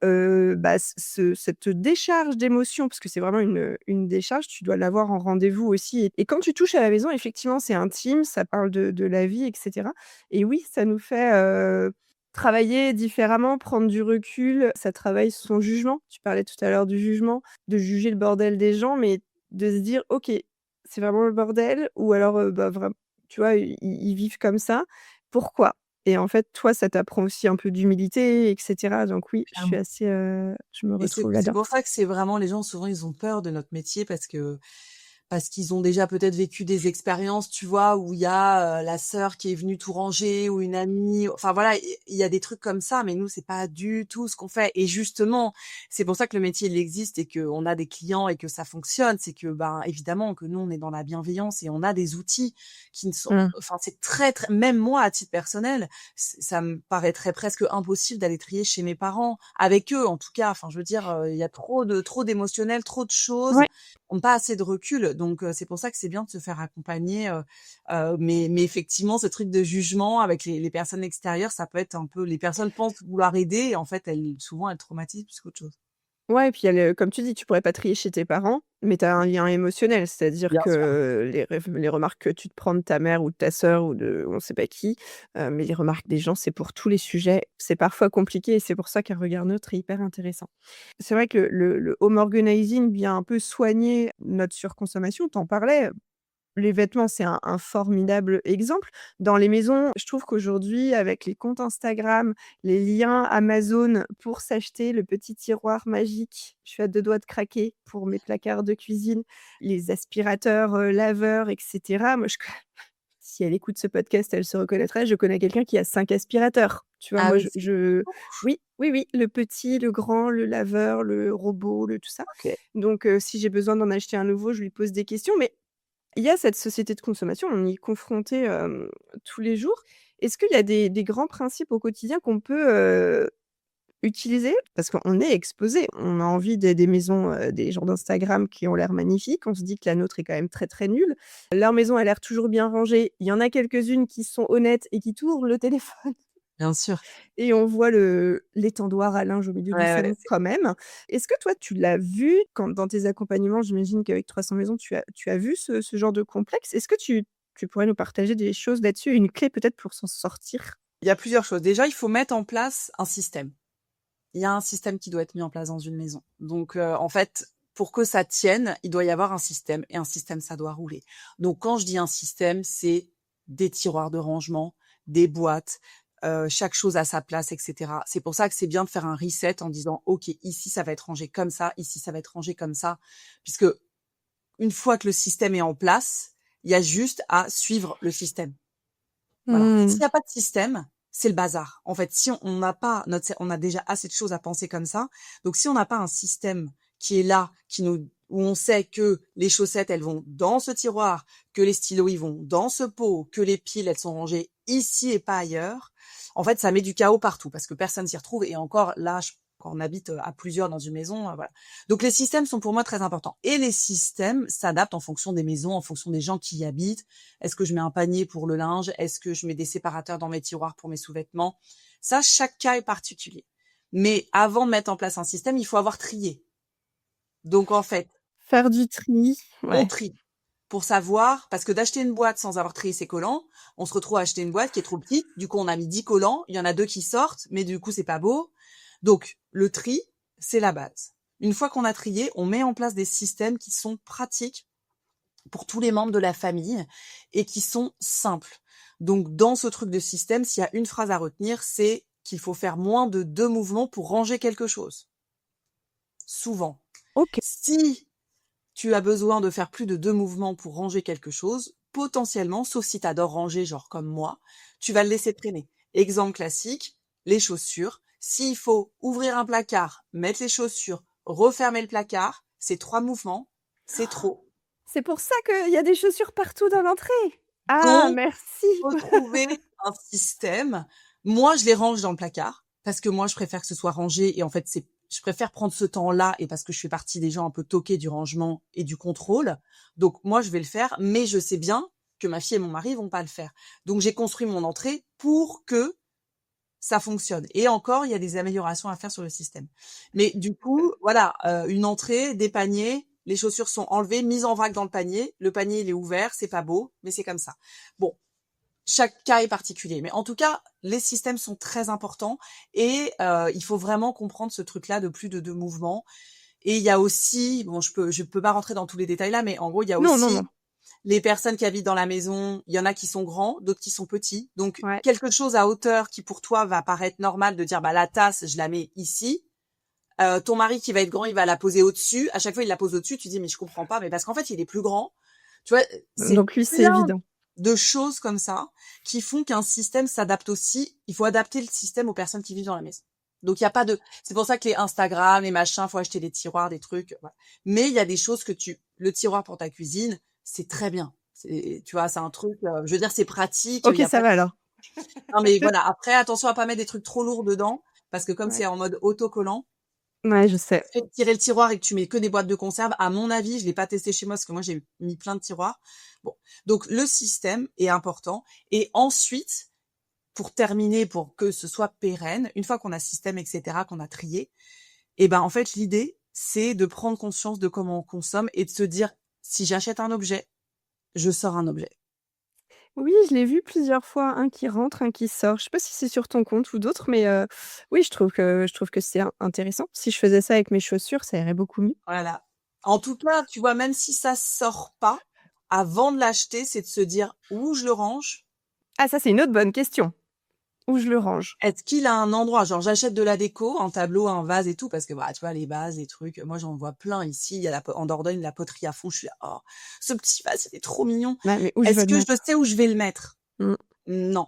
bah, cette décharge d'émotions, parce que c'est vraiment une décharge, tu dois l'avoir en rendez-vous aussi et quand tu touches à la maison, effectivement, c'est intime, ça parle de la vie et cetera et oui, ça nous fait, travailler différemment, prendre du recul, ça travaille son jugement. Tu parlais tout à l'heure du jugement, de juger le bordel des gens, mais de se dire: «OK, c'est vraiment le bordel» ou alors, bah, vraim tu vois, ils vivent comme ça. Pourquoi? Et en fait, toi, ça t'apprend aussi un peu d'humilité et cetera. Donc oui, je suis clairement. assez, je me Et c'est retrouve c'est là-dedans. pour ça que c'est vraiment les gens souvent ils ont peur de notre métier parce qu'ils ont déjà peut-être vécu des expériences, tu vois, où il y a la sœur qui est venue tout ranger ou une amie. Enfin voilà, il y a des trucs comme ça, mais nous c'est pas du tout ce qu'on fait. Et justement, c'est pour ça que le métier il existe et qu'on a des clients et que ça fonctionne. C'est que ben évidemment que nous on est dans la bienveillance et on a des outils qui ne sont. Mmh. Enfin c'est très très. Même moi à titre personnel, ça me paraîtrait presque impossible d'aller trier chez mes parents avec eux en tout cas. Enfin je veux dire, il y a trop d'émotionnel, trop de choses Ouais. ont pas assez de recul. Donc c'est pour ça que c'est bien de se faire accompagner. Mais effectivement, ce truc de jugement avec les personnes extérieures, ça peut être un peu. Les personnes pensent vouloir aider, et en fait, elles traumatisent plus qu'autre chose. Ouais et puis il y a le comme tu dis, tu pourrais pas trier chez tes parents, mais tu as un lien émotionnel. C'est-à-dire Bien sûr. que les remarques que tu te prends de ta mère ou de ta sœur ou de on sait pas qui, mais les remarques des gens, c'est pour tous les sujets. C'est parfois compliqué et c'est pour ça qu'un regard neutre est hyper intéressant. C'est vrai que le home organizing vient un peu soigner notre surconsommation. Tu en parlais, les vêtements, c'est un formidable exemple. Dans les maisons, je trouve qu'aujourd'hui, avec les comptes Instagram, les liens Amazon pour s'acheter le petit tiroir magique, je suis à 2 doigts de craquer pour mes placards de cuisine, les aspirateurs, laveurs et cetera. Moi, je si elle écoute ce podcast, elle se reconnaîtrait. Je connais quelqu'un qui a 5 aspirateurs. Tu vois? Ah Moi, oui, c'est oui, oui, oui, le petit, le grand, le laveur, le robot, le tout ça. OK. Donc si j'ai besoin d'en acheter un nouveau, je lui pose des questions, mais il y a cette société de consommation, on y est confronté, tous les jours. Est-ce qu'il y a des grands principes au quotidien qu'on peut, utiliser? Parce qu'on est exposé. On a envie des maisons, des gens d'Instagram qui ont l'air magnifiques. On se dit que la nôtre est quand même très, très nulle. Leur maison a l'air toujours bien rangée. Il y en a quelques-unes qui sont honnêtes et qui tournent le téléphone Bien sûr. et on voit l'étendoir à linge au milieu du Ouais, ouais, salon quand même. Est-ce que toi, tu l'as vu quand dans tes accompagnements? J'imagine qu'avec 300 maisons, tu as vu ce genre de complexe. Est-ce que tu pourrais nous partager des choses là-dessus, une clé peut-être pour s'en sortir? Il y a plusieurs choses. Déjà, il faut mettre en place un système. Il y a un système qui doit être mis en place dans une maison. Donc, en fait, pour que ça tienne, il doit y avoir un système et un système, ça doit rouler. Donc, quand je dis un système, c'est des tiroirs de rangement, des boîtes, chaque chose à sa place, etc. C'est pour ça que c'est bien de faire un reset en disant, OK, ici, ça va être rangé comme ça, ici, ça va être rangé comme ça, puisque une fois que le système est en place, il y a juste à suivre le système. Voilà. S'il Mmh. y a pas de système, c'est le bazar. En fait, si on n'a pas on a déjà assez de choses à penser comme ça. Donc, si on n'a pas un système qui est là, où on sait que les chaussettes, elles vont dans ce tiroir, que les stylos, ils vont dans ce pot, que les piles, elles sont rangées ici et pas ailleurs. En fait, ça met du chaos partout parce que personne s'y retrouve. Et encore, là, quand on habite à plusieurs dans une maison, voilà. Donc, les systèmes sont pour moi très importants. Et les systèmes s'adaptent en fonction des maisons, en fonction des gens qui y habitent. Est-ce que je mets un panier pour le linge? Est-ce que je mets des séparateurs dans mes tiroirs pour mes sous-vêtements? Ça, chaque cas est particulier. Mais avant de mettre en place un système, il faut avoir trié. Donc, en fait, Faire du tri, on ouais. trie pour savoir, parce que d'acheter une boîte sans avoir trié ses collants, on se retrouve à acheter une boîte qui est trop petite. Du coup, on a mis 10 collants. Il y en a 2 qui sortent, mais du coup, c'est pas beau. Donc, le tri, c'est la base. Une fois qu'on a trié, on met en place des systèmes qui sont pratiques pour tous les membres de la famille et qui sont simples. Donc, dans ce truc de système, s'il y a une phrase à retenir, c'est qu'il faut faire moins de 2 mouvements pour ranger quelque chose. Souvent. OK. Si tu as besoin de faire plus de 2 mouvements pour ranger quelque chose, potentiellement, sauf si tu adores ranger, genre comme moi, tu vas le laisser traîner. Exemple classique, les chaussures. S'il faut ouvrir un placard, mettre les chaussures, refermer le placard, c'est 3 mouvements, c'est trop. C'est pour ça qu'il y a des chaussures partout dans l'entrée? Ah Donc, merci! faut trouver un système. Moi, je les range dans le placard parce que moi, je préfère que ce soit rangé et en fait, je préfère prendre ce temps-là et parce que je fais partie des gens un peu toqués du rangement et du contrôle. Donc, moi, je vais le faire, mais je sais bien que ma fille et mon mari vont pas le faire. Donc, j'ai construit mon entrée pour que ça fonctionne. Et encore, il y a des améliorations à faire sur le système. Mais du coup, voilà, une entrée, des paniers, les chaussures sont enlevées, mises en vrac dans le panier il est ouvert, c'est pas beau, mais c'est comme ça. Bon, chaque cas est particulier, mais en tout cas, les systèmes sont très importants et il faut vraiment comprendre ce truc-là de plus de 2 mouvements. Et il y a aussi, bon, je peux pas rentrer dans tous les détails là, mais en gros, il y a Non, non, aussi non. les personnes qui habitent dans la maison, il y en a qui sont grands, d'autres qui sont petits. Donc, Ouais. quelque chose à hauteur qui pour toi va paraître normal de dire, bah, la tasse, je la mets ici. Ton mari qui va être grand, il va la poser au-dessus. À chaque fois, il la pose au-dessus. Tu dis, mais je comprends pas. Mais parce qu'en fait, il est plus grand. Tu vois, c'est Donc lui, c'est plein évident. de choses comme ça qui font qu'un système s'adapte aussi. Il faut adapter le système aux personnes qui vivent dans la maison. Donc, il y a pas de, c'est pour ça que les Instagram, les machins, faut acheter des tiroirs, des trucs. Voilà. Mais il y a des choses le tiroir pour ta cuisine, c'est très bien. Tu vois, c'est un truc, je veux dire, c'est pratique. Il OK, y a ça pas va alors. non, mais voilà. Après, attention à pas mettre des trucs trop lourds dedans parce que comme Ouais. c'est en mode autocollant, Ouais, je sais. fais tirer le tiroir et que tu mets que des boîtes de conserve, à mon avis, je l'ai pas testé chez moi parce que moi j'ai mis plein de tiroirs. Bon, donc le système est important et ensuite, pour terminer, pour que ce soit pérenne, une fois qu'on a système, etc., qu'on a trié, et ben en fait l'idée c'est de prendre conscience de comment on consomme et de se dire si j'achète un objet, je sors un objet. Oui, je l'ai vu plusieurs fois, un qui rentre, un qui sort. Je sais pas si c'est sur ton compte ou d'autres, mais oui, je trouve que c'est intéressant. Si je faisais ça avec mes chaussures, ça irait beaucoup mieux. Voilà. En tout cas, tu vois, même si ça sort pas, avant de l'acheter, c'est de se dire où je le range. Ah ça, c'est une autre bonne question. Où je le range? Est-ce qu'il a un endroit, genre j'achète de la déco, un tableau, un vase et tout, parce que bah, tu vois, les vases, les trucs, moi j'en vois plein ici, il y a en Dordogne, la poterie à fond, je suis là, oh, ce petit vase, il est trop mignon. Ouais, mais où je Est-ce veux le que je mettre? sais où je vais le mettre? Mmh. Non.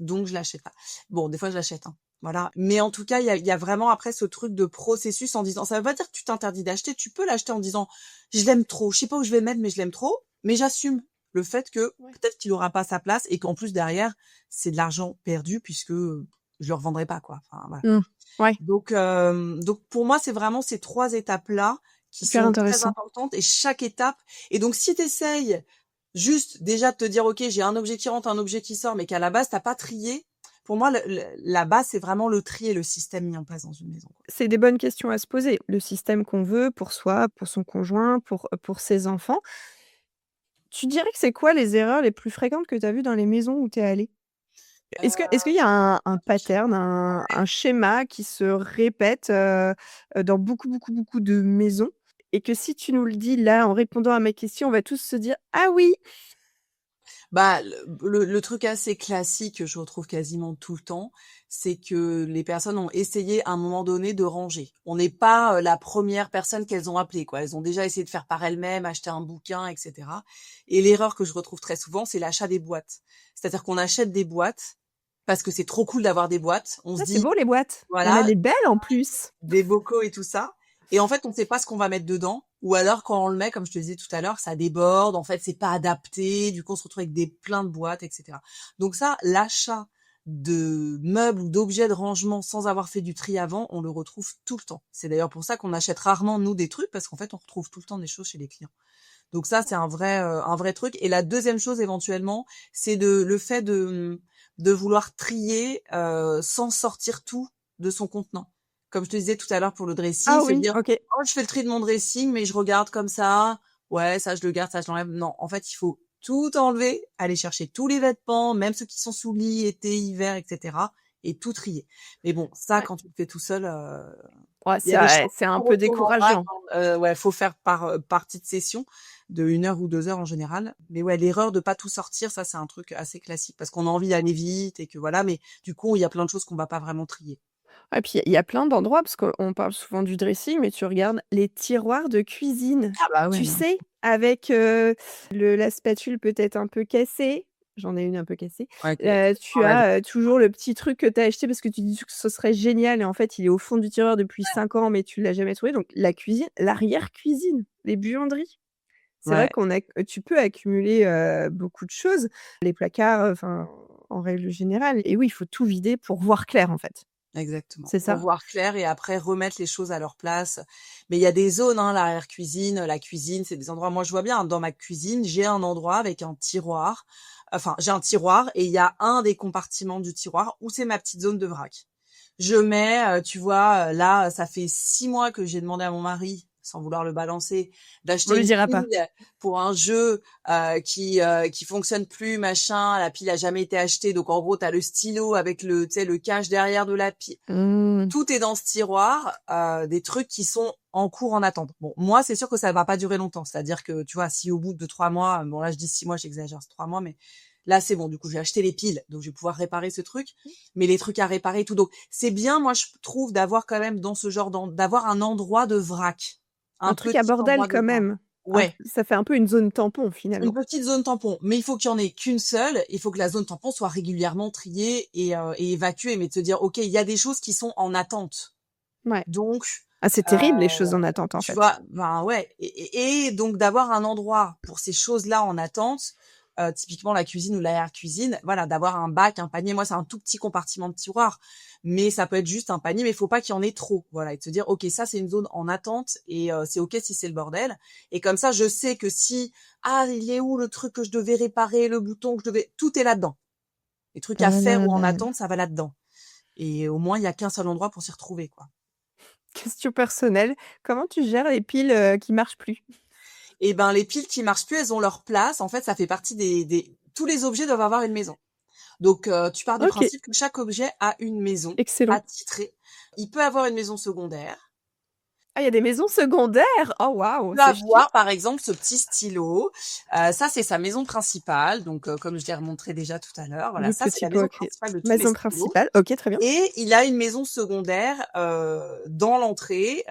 Donc je l'achète pas. Bon, des fois je l'achète, hein. Voilà. Mais en tout cas, il y a vraiment après ce truc de processus en disant, ça veut pas dire que tu t'interdis d'acheter, tu peux l'acheter en disant, je l'aime trop, je sais pas où je vais le mettre, mais je l'aime trop, mais j'assume le fait que Ouais. peut-être qu'il aura pas sa place et qu'en plus derrière, c'est de l'argent perdu puisque je le revendrai pas, quoi. Enfin, voilà. Mmh. Ouais, Donc pour moi, c'est vraiment ces 3 étapes-là qui super sont très intéressant. importantes et chaque étape et donc si tu essayes juste déjà de te dire: «OK, j'ai un objet qui rentre, un objet qui sort», mais qu'à la base, tu pas trié, pour moi, la base, c'est vraiment le tri et le système mis en place dans une maison, quoi. C'est des bonnes questions à se poser. Le système qu'on veut pour soi, pour son conjoint, pour ses enfants. Tu dirais que c'est quoi les erreurs les plus fréquentes que tu as vues dans les maisons où tu es allée? Est-ce qu'il y a un pattern, un schéma qui se répète, dans beaucoup, beaucoup, beaucoup de maisons et que si tu nous le dis là, en répondant à ma question, on va tous se dire: «Ah oui!» Bah, le truc assez classique que je retrouve quasiment tout le temps, c'est que les personnes ont essayé à un moment donné de ranger. On n'est pas, la première personne qu'elles ont appelée, quoi. Elles ont déjà essayé de faire par elles-mêmes, acheter un bouquin et cetera et l'erreur que je retrouve très souvent, c'est l'achat des boîtes. C'est-à-dire qu'on achète des boîtes parce que c'est trop cool d'avoir des boîtes. On se Ah, c'est dit: beau les boîtes. Il y en a «Voilà, des belles en plus. des bocaux et tout ça et en fait, on ne sait pas ce qu'on va mettre dedans ou alors quand on le met, comme je te disais tout à l'heure, ça déborde, en fait, c'est pas adapté, du coup, on se retrouve avec des plein de boîtes et cetera. Donc ça, l'achat de meubles ou d'objets de rangement sans avoir fait du tri avant, on le retrouve tout le temps. C'est d'ailleurs pour ça qu'on achète rarement, nous, des trucs parce qu'en fait, on retrouve tout le temps des choses chez les clients. Donc ça, c'est un vrai truc et la deuxième chose éventuellement, c'est le fait de vouloir trier, sans sortir tout de son contenant. Comme je te disais tout à l'heure pour le dressing, Ah se oui, dire: OK. «Oh, je fais le tri de mon dressing, mais je regarde comme ça. Ouais, ça je le garde, ça je l'enlève». Non, en fait, il faut tout enlever, aller chercher tous les vêtements, même ceux qui sont sous le lit, été, hiver, et cetera et tout trier. Mais bon, ça, Ouais. quand tu le fais tout seul, Ouais, il y a des chances c'est que un tout peu retourne en vrac, décourageant. hein. Ouais, faut faire par, partie de session de 1 heure ou 2 heures en général. Mais ouais, l'erreur de pas tout sortir, ça, c'est un truc assez classique parce qu'on a envie d'aller vite et que voilà, mais du coup, il y a plein de choses qu'on va pas vraiment trier. Et puis il y a plein d'endroits parce qu'on parle souvent du dressing, mais tu regardes les tiroirs de cuisine. Ah bah ouais, Tu non. sais, avec, la spatule peut-être un peu cassée, j'en ai une un peu cassée, Ouais, OK. tu T'enlèves. as, toujours le petit truc que tu as acheté parce que tu dis que ce serait génial et en fait, il est au fond du tiroir depuis 5 ans, mais tu l'as jamais trouvé. Donc la cuisine, l'arrière-cuisine, les buanderies. C'est vrai Ouais, qu'on a tu peux accumuler, beaucoup de choses, les placards, enfin, en règle générale et oui, il faut tout vider pour voir clair, en fait. exactement. C'est Pour ça? voir clair et après remettre les choses à leur place. Mais il y a des zones, hein, l'arrière-cuisine, la cuisine, c'est des endroits moi je vois bien, hein, dans ma cuisine, j'ai un endroit avec un tiroir. Enfin, j'ai un tiroir et il y a un des compartiments du tiroir où c'est ma petite zone de vrac. Je mets, tu vois, là, ça fait 6 mois que j'ai demandé à mon mari, sans vouloir le balancer, On d'acheter lui une dira pas. pile pour un jeu, qui fonctionne plus, machin. La pile a jamais été achetée, donc en gros, tu as le stylo avec le tu sais, le cache derrière de la pile. Mmh. Tout est dans ce tiroir, des trucs qui sont en cours, en attente. Bon, moi, c'est sûr que ça va pas durer longtemps. C'est-à-dire que, tu vois, si au bout de 3 mois, bon là, je dis 6 mois, j'exagère, c'est 3 mois, mais là, c'est bon. Du coup, j'ai acheté les piles, donc je vais pouvoir réparer ce truc. Mais les trucs à réparer et tout. Donc, c'est bien, moi, je trouve, d'avoir quand même dans ce genre d'avoir un endroit de vrac. Un Un truc à petit bordel endroit de quand vrac. même. Ouais. Ça fait un peu une zone tampon Une finalement. petite zone tampon, mais il faut qu'il y en ait qu'une seule. Il faut que la zone tampon soit régulièrement triée et évacuée, mais de se dire, OK, il y a des choses qui sont en attente. Ouais. Donc, Ah, c'est heu, terrible les choses en attente en tu fait. vois? Ben, ouais et donc d'avoir un endroit pour ces choses-là en attente, typiquement la cuisine ou l'arrière-cuisine, voilà, d'avoir un bac, un panier. Moi, c'est un tout petit compartiment de tiroir, mais ça peut être juste un panier, mais il faut pas qu'il y en ait trop, voilà et de se dire: «OK, ça, c'est une zone en attente et c'est OK si c'est le bordel» et comme ça, je sais que si: «Ah, il est où le truc que je devais réparer, le bouton que je devais» tout est là-dedans. Les trucs à faire ou en Heu, attente, ça va là-dedans et au moins, il y a qu'un seul endroit pour s'y retrouver, quoi. question personnelle, comment tu gères les piles, qui marchent plus? Et ben, les piles qui marchent plus, elles ont leur place. En fait, ça fait partie des tous les objets doivent avoir une maison. Donc, tu pars du OK, principe que chaque objet a une maison excellent. attitrée. Il peut avoir une maison secondaire. Ah, il y a des maisons secondaires? Oh waouh, Il peut c'est chic. avoir, par exemple, ce petit stylo. Ça, c'est sa maison principale. Donc, comme je l'ai remontré déjà tout à l'heure, voilà, Le ça, c'est petit la maison pocket. principale de tous les Maison stylos. principale, OK, très bien. Et il a une maison secondaire dans l'entrée.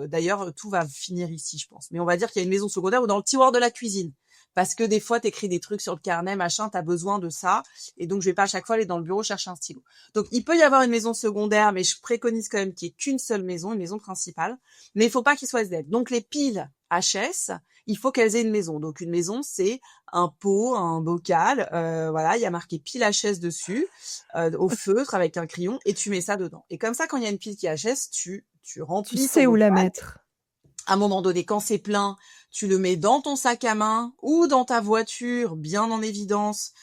D'ailleurs, tout va finir ici, je pense. Mais on va dire qu'il y a une maison secondaire ou dans le tiroir de la cuisine. Parce que des fois, t'écris des trucs sur le carnet, machin, t'as besoin de ça. Et donc, je vais pas à chaque fois aller dans le bureau chercher un stylo. Donc, il peut y avoir une maison secondaire, mais je préconise quand même qu'il y ait qu'une seule maison, une maison principale. Mais il faut pas qu'il soit SDF. Donc, les piles HS, il faut qu'elles aient une maison. Donc une maison, c'est un pot, un bocal, voilà, il y a marqué pile HS dessus, au feutre avec un crayon, et tu mets ça dedans. Et comme ça, quand il y a une pile qui est HS, tu Tu remplis ton sais où la bocal. mettre. À un moment donné, quand c'est plein, tu le mets dans ton sac à main ou dans ta voiture, bien en évidence,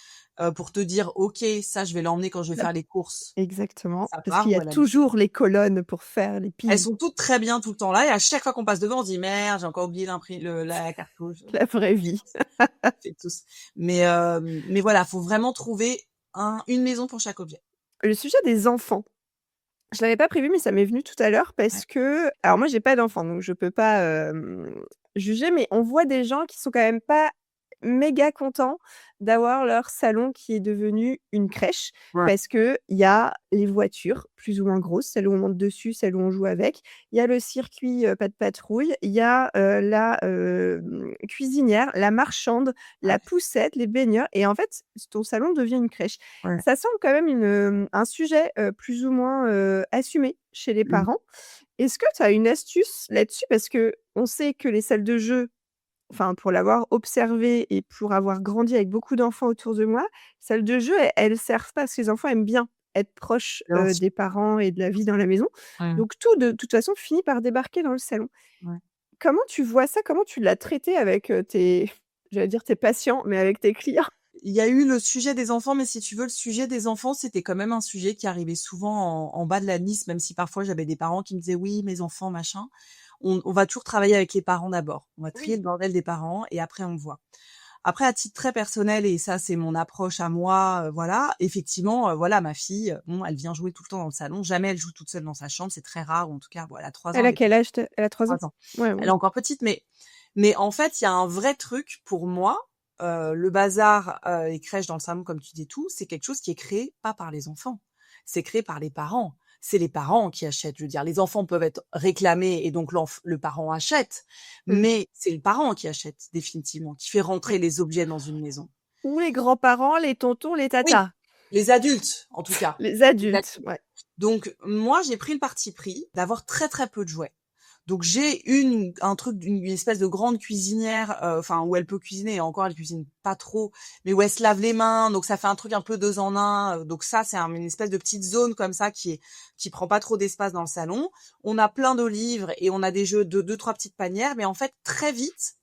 pour te dire: «OK, ça, je vais l'emmener quand je vais La faire les courses». Exactement, Ça parce part qu'il y où a elle habite. toujours les colonnes pour faire les Elles piles. sont toutes très bien tout le temps là et à chaque fois qu'on passe devant, on se dit: «Merde, j'ai encore oublié la cartouche». La vraie vie. On fait tous. Mais voilà, faut vraiment trouver une maison pour chaque objet. Le sujet des enfants, je l'avais pas prévu, mais ça m'est venu tout à l'heure Ouais. parce que alors moi j'ai pas d'enfant, donc je peux pas, juger, mais on voit des gens qui sont quand même pas méga contents d'avoir leur salon qui est devenu une crèche. Ouais. Parce qu'il y a les voitures plus ou moins grosses, celles où on monte dessus, celles où on joue avec. Il y a le circuit, pas de patrouille, il y a, la, cuisinière, la marchande, Ouais. la poussette, les baigneurs et en fait, ton salon devient une crèche. Ouais. Ça semble quand même un sujet, plus ou moins, assumé chez les Mmh. parents. Est-ce que tu as une astuce là-dessus? Parce qu'on sait que les salles de jeu, enfin pour l'avoir observé et pour avoir grandi avec beaucoup d'enfants autour de moi, salles de jeu, elles servent pas parce que les enfants aiment bien être proches, Bien sûr. des parents et de la vie dans la maison. Ouais, Donc tout de toute façon finit par débarquer dans le salon. ouais. Comment tu vois ça? Comment tu l'as traité avec, tes j'allais dire tes patients, mais avec tes clients? Il y a eu le sujet des enfants, mais si tu veux, le sujet des enfants, c'était quand même un sujet qui arrivait souvent en bas de la liste, même si parfois j'avais des parents qui me disaient: «Oui, mes enfants, machin». On va toujours travailler avec les parents d'abord. On va trier Oui. le bordel des parents et après on voit. Après, à titre très personnel, et ça, c'est mon approche à moi, voilà, effectivement, voilà, ma fille, bon, elle vient jouer tout le temps dans le salon. Jamais elle joue toute seule dans sa chambre, c'est très rare, ou en tout cas, bon, elle a 3 ans, Elle elle a est quel âge elle a 3 ans? 3 ans. Ouais, Elle est ouais. encore petite, mais en fait, il y a un vrai truc pour moi, le bazar, les crèches dans le salon, comme tu dis tout, c'est quelque chose qui est créé pas par les enfants, c'est créé par les parents. C'est les parents qui achètent. Je veux dire, les enfants peuvent être réclamés et donc le parent achète, Mmh. mais c'est le parent qui achète définitivement, qui fait rentrer Oui. les objets dans une maison. Ou les grands-parents, les tontons, les Oui, tatas, les adultes, en tout cas. les Les adultes, adultes. ouais. Donc moi, j'ai pris le parti pris d'avoir très, très peu de jouets. Donc j'ai une espèce de grande cuisinière, enfin où elle peut cuisiner, et encore elle cuisine pas trop, mais où elle se lave les mains, donc ça fait un truc un peu 2 en 1. Donc ça, c'est une espèce de petite zone comme ça qui prend pas trop d'espace dans le salon. On a plein de livres et on a des jeux de 2-3 petites panières, mais en fait très vite,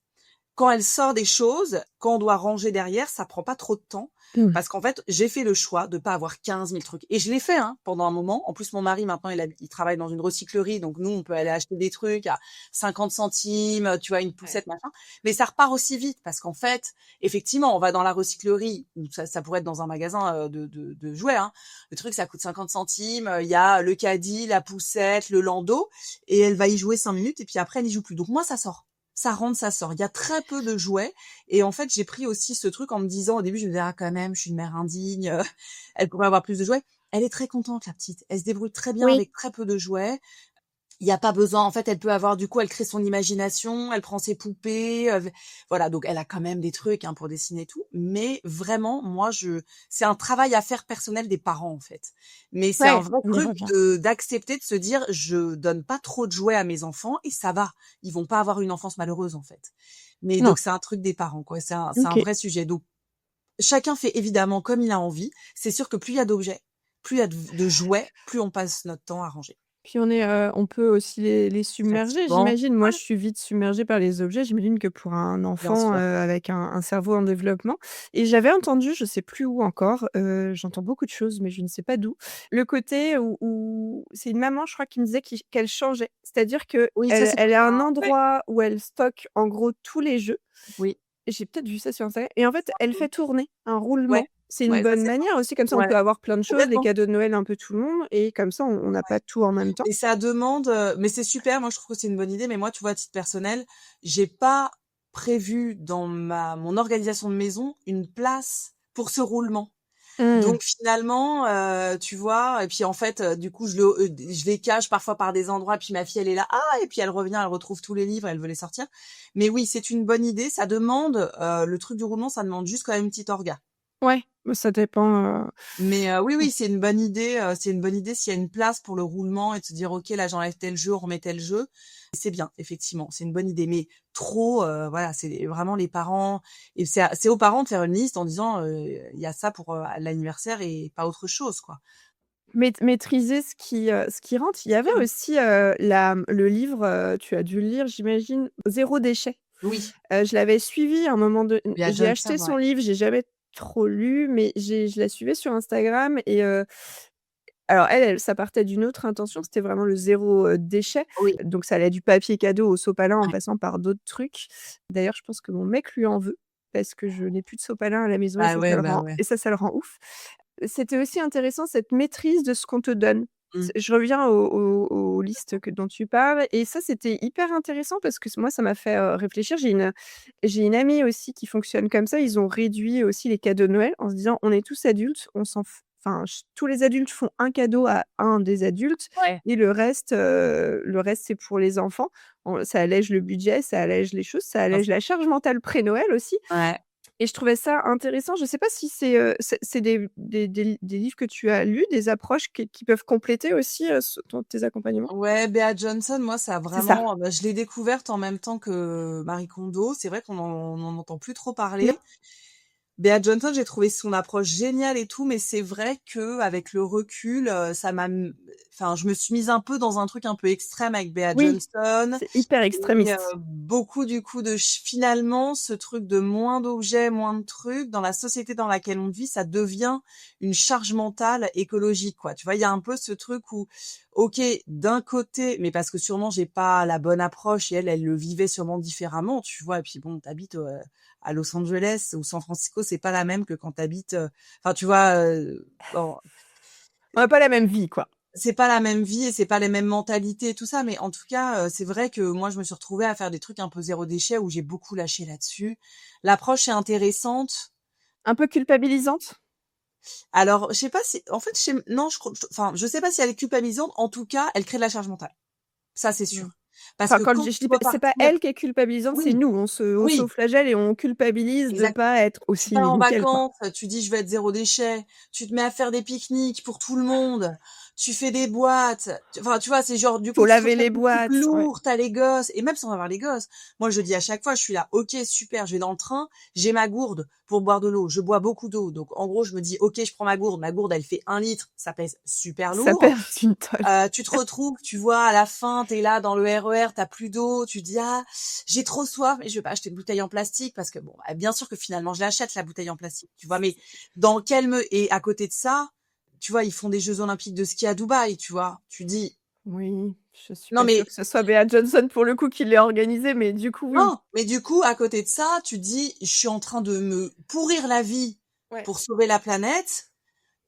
quand elle sort des choses, quand on doit ranger derrière, ça prend pas trop de temps. Mmh. Parce qu'en fait, j'ai fait le choix de pas avoir 15 000 trucs. Et je l'ai fait, hein, pendant un moment. En plus, mon mari, maintenant, il travaille dans une recyclerie. Donc, nous, on peut aller acheter des trucs à 50 centimes, tu vois, une Ouais. poussette, machin. Mais ça repart aussi vite. Parce qu'en fait, effectivement, on va dans la recyclerie. Ou ça pourrait être dans un magasin de jouets, hein. Le truc, ça coûte 50 centimes. Il y a le caddie, la poussette, le landau. Et elle va y jouer 5 minutes. Et puis après, elle y joue plus. Donc, moi, ça sort. Ça rentre, ça sort. Il y a très peu de jouets. Et en fait, j'ai pris aussi ce truc en me disant, au début, je me disais: «Ah, quand même, je suis une mère indigne, elle pourrait avoir plus de jouets». Elle est très contente, la petite. Elle se débrouille très bien Oui. avec très peu de jouets. Il y a pas besoin, en fait, elle peut avoir, du coup, elle crée son imagination, elle prend ses poupées, voilà, donc elle a quand même des trucs, hein, pour dessiner et tout. Mais vraiment, moi, c'est un travail à faire personnel des parents, en fait. Mais c'est un Ouais, vrai on y truc revient. d'accepter de se dire: «Je donne pas trop de jouets à mes enfants et ça va. Ils vont pas avoir une enfance malheureuse, en fait». Mais Non, donc c'est un truc des parents, quoi. C'est un OK. vrai sujet. Donc chacun fait évidemment comme il a envie. C'est sûr que plus il y a d'objets, plus il y a de jouets, plus on passe notre temps à ranger. Puis on peut aussi les submerger, Fatigant. j'imagine. Moi, Ouais, je suis vite submergée par les objets. J'imagine que pour un bien enfant, sûr. avec un cerveau en développement et j'avais entendu, je sais plus où encore, j'entends beaucoup de choses, mais je ne sais pas d'où, le côté où c'est une maman, je crois, qui me disait qu'elle changeait. C'est-à-dire qu'elle Oui, ça c'est elle a un ouais, endroit où elle stocke, en gros, tous les jeux. oui. J'ai peut-être vu ça sur Instagram et en fait, elle fait tourner un Ouais, roulement. C'est une ouais, ça bonne c'est bien. manière aussi, comme ça on Ouais, peut avoir plein de choses, les complètement. cadeaux de Noël un peu tout le monde et comme ça on n'a pas tout en même temps. Et ça demande, mais c'est super, moi je trouve que c'est une bonne idée, mais moi, tu vois, à titre personnel, j'ai pas prévu dans mon organisation de maison une place pour ce roulement. Mmh. Donc finalement, tu vois? Et puis en fait, du coup, je les cache parfois par des endroits, puis ma fille, elle est là: «Ah!» et puis elle revient, elle retrouve tous les livres, elle veut les sortir. Mais oui, c'est une bonne idée, ça demande, le truc du roulement, ça demande juste quand même une petite orga. Ouais. Ça dépend. Mais oui, c'est une bonne idée. C'est une bonne idée s'il y a une place pour le roulement et de se dire ok, là j'enlève tel jeu, on remet tel jeu. C'est bien, effectivement, c'est une bonne idée. Mais trop, voilà, c'est vraiment les parents et c'est aux parents de faire une liste en disant il y a ça pour l'anniversaire et pas autre chose, quoi. Maîtriser ce qui rentre. Il y avait Mmh. aussi, le livre, tu as dû le lire, j'imagine, Zéro déchet. Oui, Je l'avais suivi à un moment de Bea j'ai Johnson, acheté ouais. son livre, j'ai jamais trop lu, mais je la suivais sur Instagram et alors elle, ça partait d'une autre intention, c'était vraiment le zéro, déchet. Oui, Donc ça allait du papier cadeau au sopalin en ouais. passant par d'autres trucs. D'ailleurs, je pense que mon mec lui en veut parce que je n'ai plus de sopalin à la maison Bah ouais. et ça le rend ouf. C'était aussi intéressant cette maîtrise de ce qu'on te donne. Mmh. Je reviens aux listes dont tu parles et ça, c'était hyper intéressant parce que moi, ça m'a fait, réfléchir. J'ai une amie aussi qui fonctionne comme ça. Ils ont réduit aussi les cadeaux de Noël en se disant: «On est tous adultes, on s'en f enfin, ch tous les adultes font un cadeau à un des adultes Ouais. et le reste, c'est pour les enfants». Ça allège le budget, ça allège les choses, ça Bien allège sûr. la charge mentale pré-Noël aussi Ouais. et je trouvais ça intéressant. Je sais pas si c'est des livres que tu as lus, des approches qui peuvent compléter aussi, tes accompagnements? Ouais, Bea Johnson, moi, ça a C'est ça. vraiment, bah, je l'ai découverte en même temps que Marie Kondo. C'est vrai qu'on en entend plus trop Non? parler. Bea Johnson, j'ai trouvé son approche géniale et tout, mais c'est vrai qu'avec le recul, ça m'a m enfin, je me suis mise un peu dans un truc un peu extrême avec Bea Oui, Johnson c'est hyper et extrémiste. beaucoup du coup de ch finalement, ce truc de moins d'objets, moins de trucs, dans la société dans laquelle on vit, ça devient une charge mentale écologique, quoi. Tu vois? Il y a un peu ce truc où, OK, d'un côté mais parce que sûrement j'ai pas la bonne approche et elle, elle le vivait sûrement différemment, tu vois? Et puis bon, tu habites, à Los Angeles ou San Francisco, c'est pas la même que quand tu habites, enfin, tu vois, bon, On a pas la même vie, quoi. c'est pas la même vie et c'est pas les mêmes mentalités et tout ça, mais en tout cas, c'est vrai que moi, je me suis retrouvée à faire des trucs un peu zéro déchet où j'ai beaucoup lâché là-dessus. L'approche est intéressante. Un peu culpabilisante? Alors, je sais pas si en fait, je sais non, enfin, je sais pas si elle est culpabilisante. En tout cas, elle crée de la charge mentale. Ça, c'est Mmh. sûr. Parce Enfin, que quand quand je tu dis pas dois c'est pas partir elle qui est culpabilisante, c'est oui, nous. On oui, s'auto-flagelle et on culpabilise de exact. pas être Tu pars aussi en nickel, quoi. vacances, tu dis: «Je vais être zéro déchet», tu te mets à faire des pique-niques pour tout le monde, tu fais des boîtes, enfin, tu vois? C'est genre, du coup, Faut il faut laver faire les des trucs boîtes, ouais. lourds, tu as les gosses et même sans avoir les gosses. Moi, je dis à chaque fois, je suis là: «OK, super», je vais dans le train, j'ai ma gourde pour boire de l'eau. Je bois beaucoup d'eau, donc en gros, je me dis: «OK, je prends ma gourde, elle fait 1 litre, ça pèse super Ça lourd». pèse une tonne. Tu te retrouves, tu vois, à la fin, tu es là dans le RER, tu as plus d'eau, tu dis: «Ah, j'ai trop soif, mais je vais pas acheter une bouteille en plastique» parce que bon, bah, bien sûr que finalement je l'achète la bouteille en plastique, tu vois? Mais dans quel me et à côté de ça, tu vois, ils font des jeux olympiques de ski à Dubaï, tu vois? Tu dis: Oui, je suis «Non pas sûre mais que ce soit Bea Johnson pour le coup qui l'ait organisé, mais du coup, oui. non!» Mais du coup, à côté de ça, tu dis: «Je suis en train de me pourrir la vie Ouais. pour sauver la planète»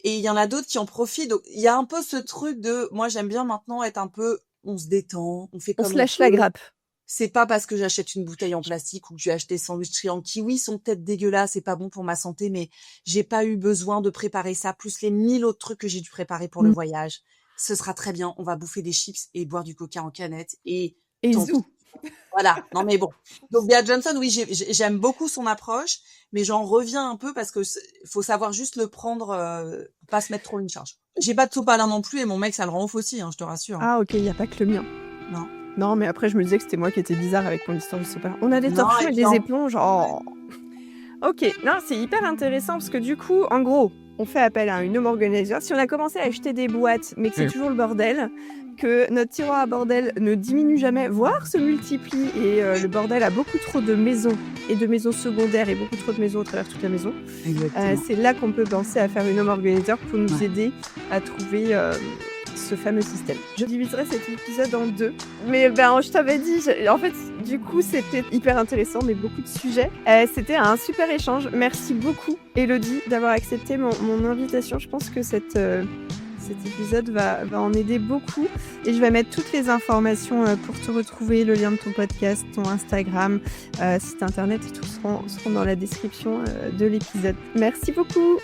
et il y en a d'autres qui en profitent. Donc il y a un peu ce truc de moi j'aime bien maintenant être un peu on se détend, on fait On comme se on lâche la peut. grappe. C'est pas parce que j'achète une bouteille en plastique ou que j'ai acheté des sandwichs en kiwi, sont peut-être dégueulasses, c'est pas bon pour ma santé, mais j'ai pas eu besoin de préparer ça, plus les 1000 autres trucs que j'ai dû préparer pour le Mmh. voyage. Ce sera très bien, on va bouffer des chips et boire du coca en canette et Et tant pis. zou. Voilà, non mais bon. Donc Bea Johnson, oui, j'aime beaucoup son approche, mais j'en reviens un peu parce que faut savoir juste le prendre, pas se mettre trop une charge. J'ai pas de sopalin non plus et mon mec, ça le rend ouf aussi, hein, je te rassure, hein. Ah OK, il y a pas que le mien. Non. Non, mais après je me disais que c'était moi qui étais bizarre avec mon histoire de sopalin. On a des Non torchons et et puis des en éponges, oh! OK, non, c'est hyper intéressant parce que du coup, en gros, on fait appel à une home organizer. Si on a commencé à acheter des boîtes, mais que c'est toujours le bordel, que notre tiroir à bordel ne diminue jamais, voire se multiplie et oui, le bordel a beaucoup trop de maisons et de maisons secondaires et beaucoup trop de maisons à travers toute la maison, exactement. c'est là qu'on peut penser à faire une home organizer pour nous Ouais. aider à trouver, ce fameux système. Je diviserai cet épisode en 2, mais ben, je t'avais dit, en fait, du coup, c'était hyper intéressant, mais beaucoup de sujets. C'était un super échange. Merci beaucoup, Élodie, d'avoir accepté mon invitation. Je pense que cet épisode va en aider beaucoup. Et je vais mettre toutes les informations pour te retrouver, le lien de ton podcast, ton Instagram, site internet, et tout seront dans la description de l'épisode. Merci beaucoup.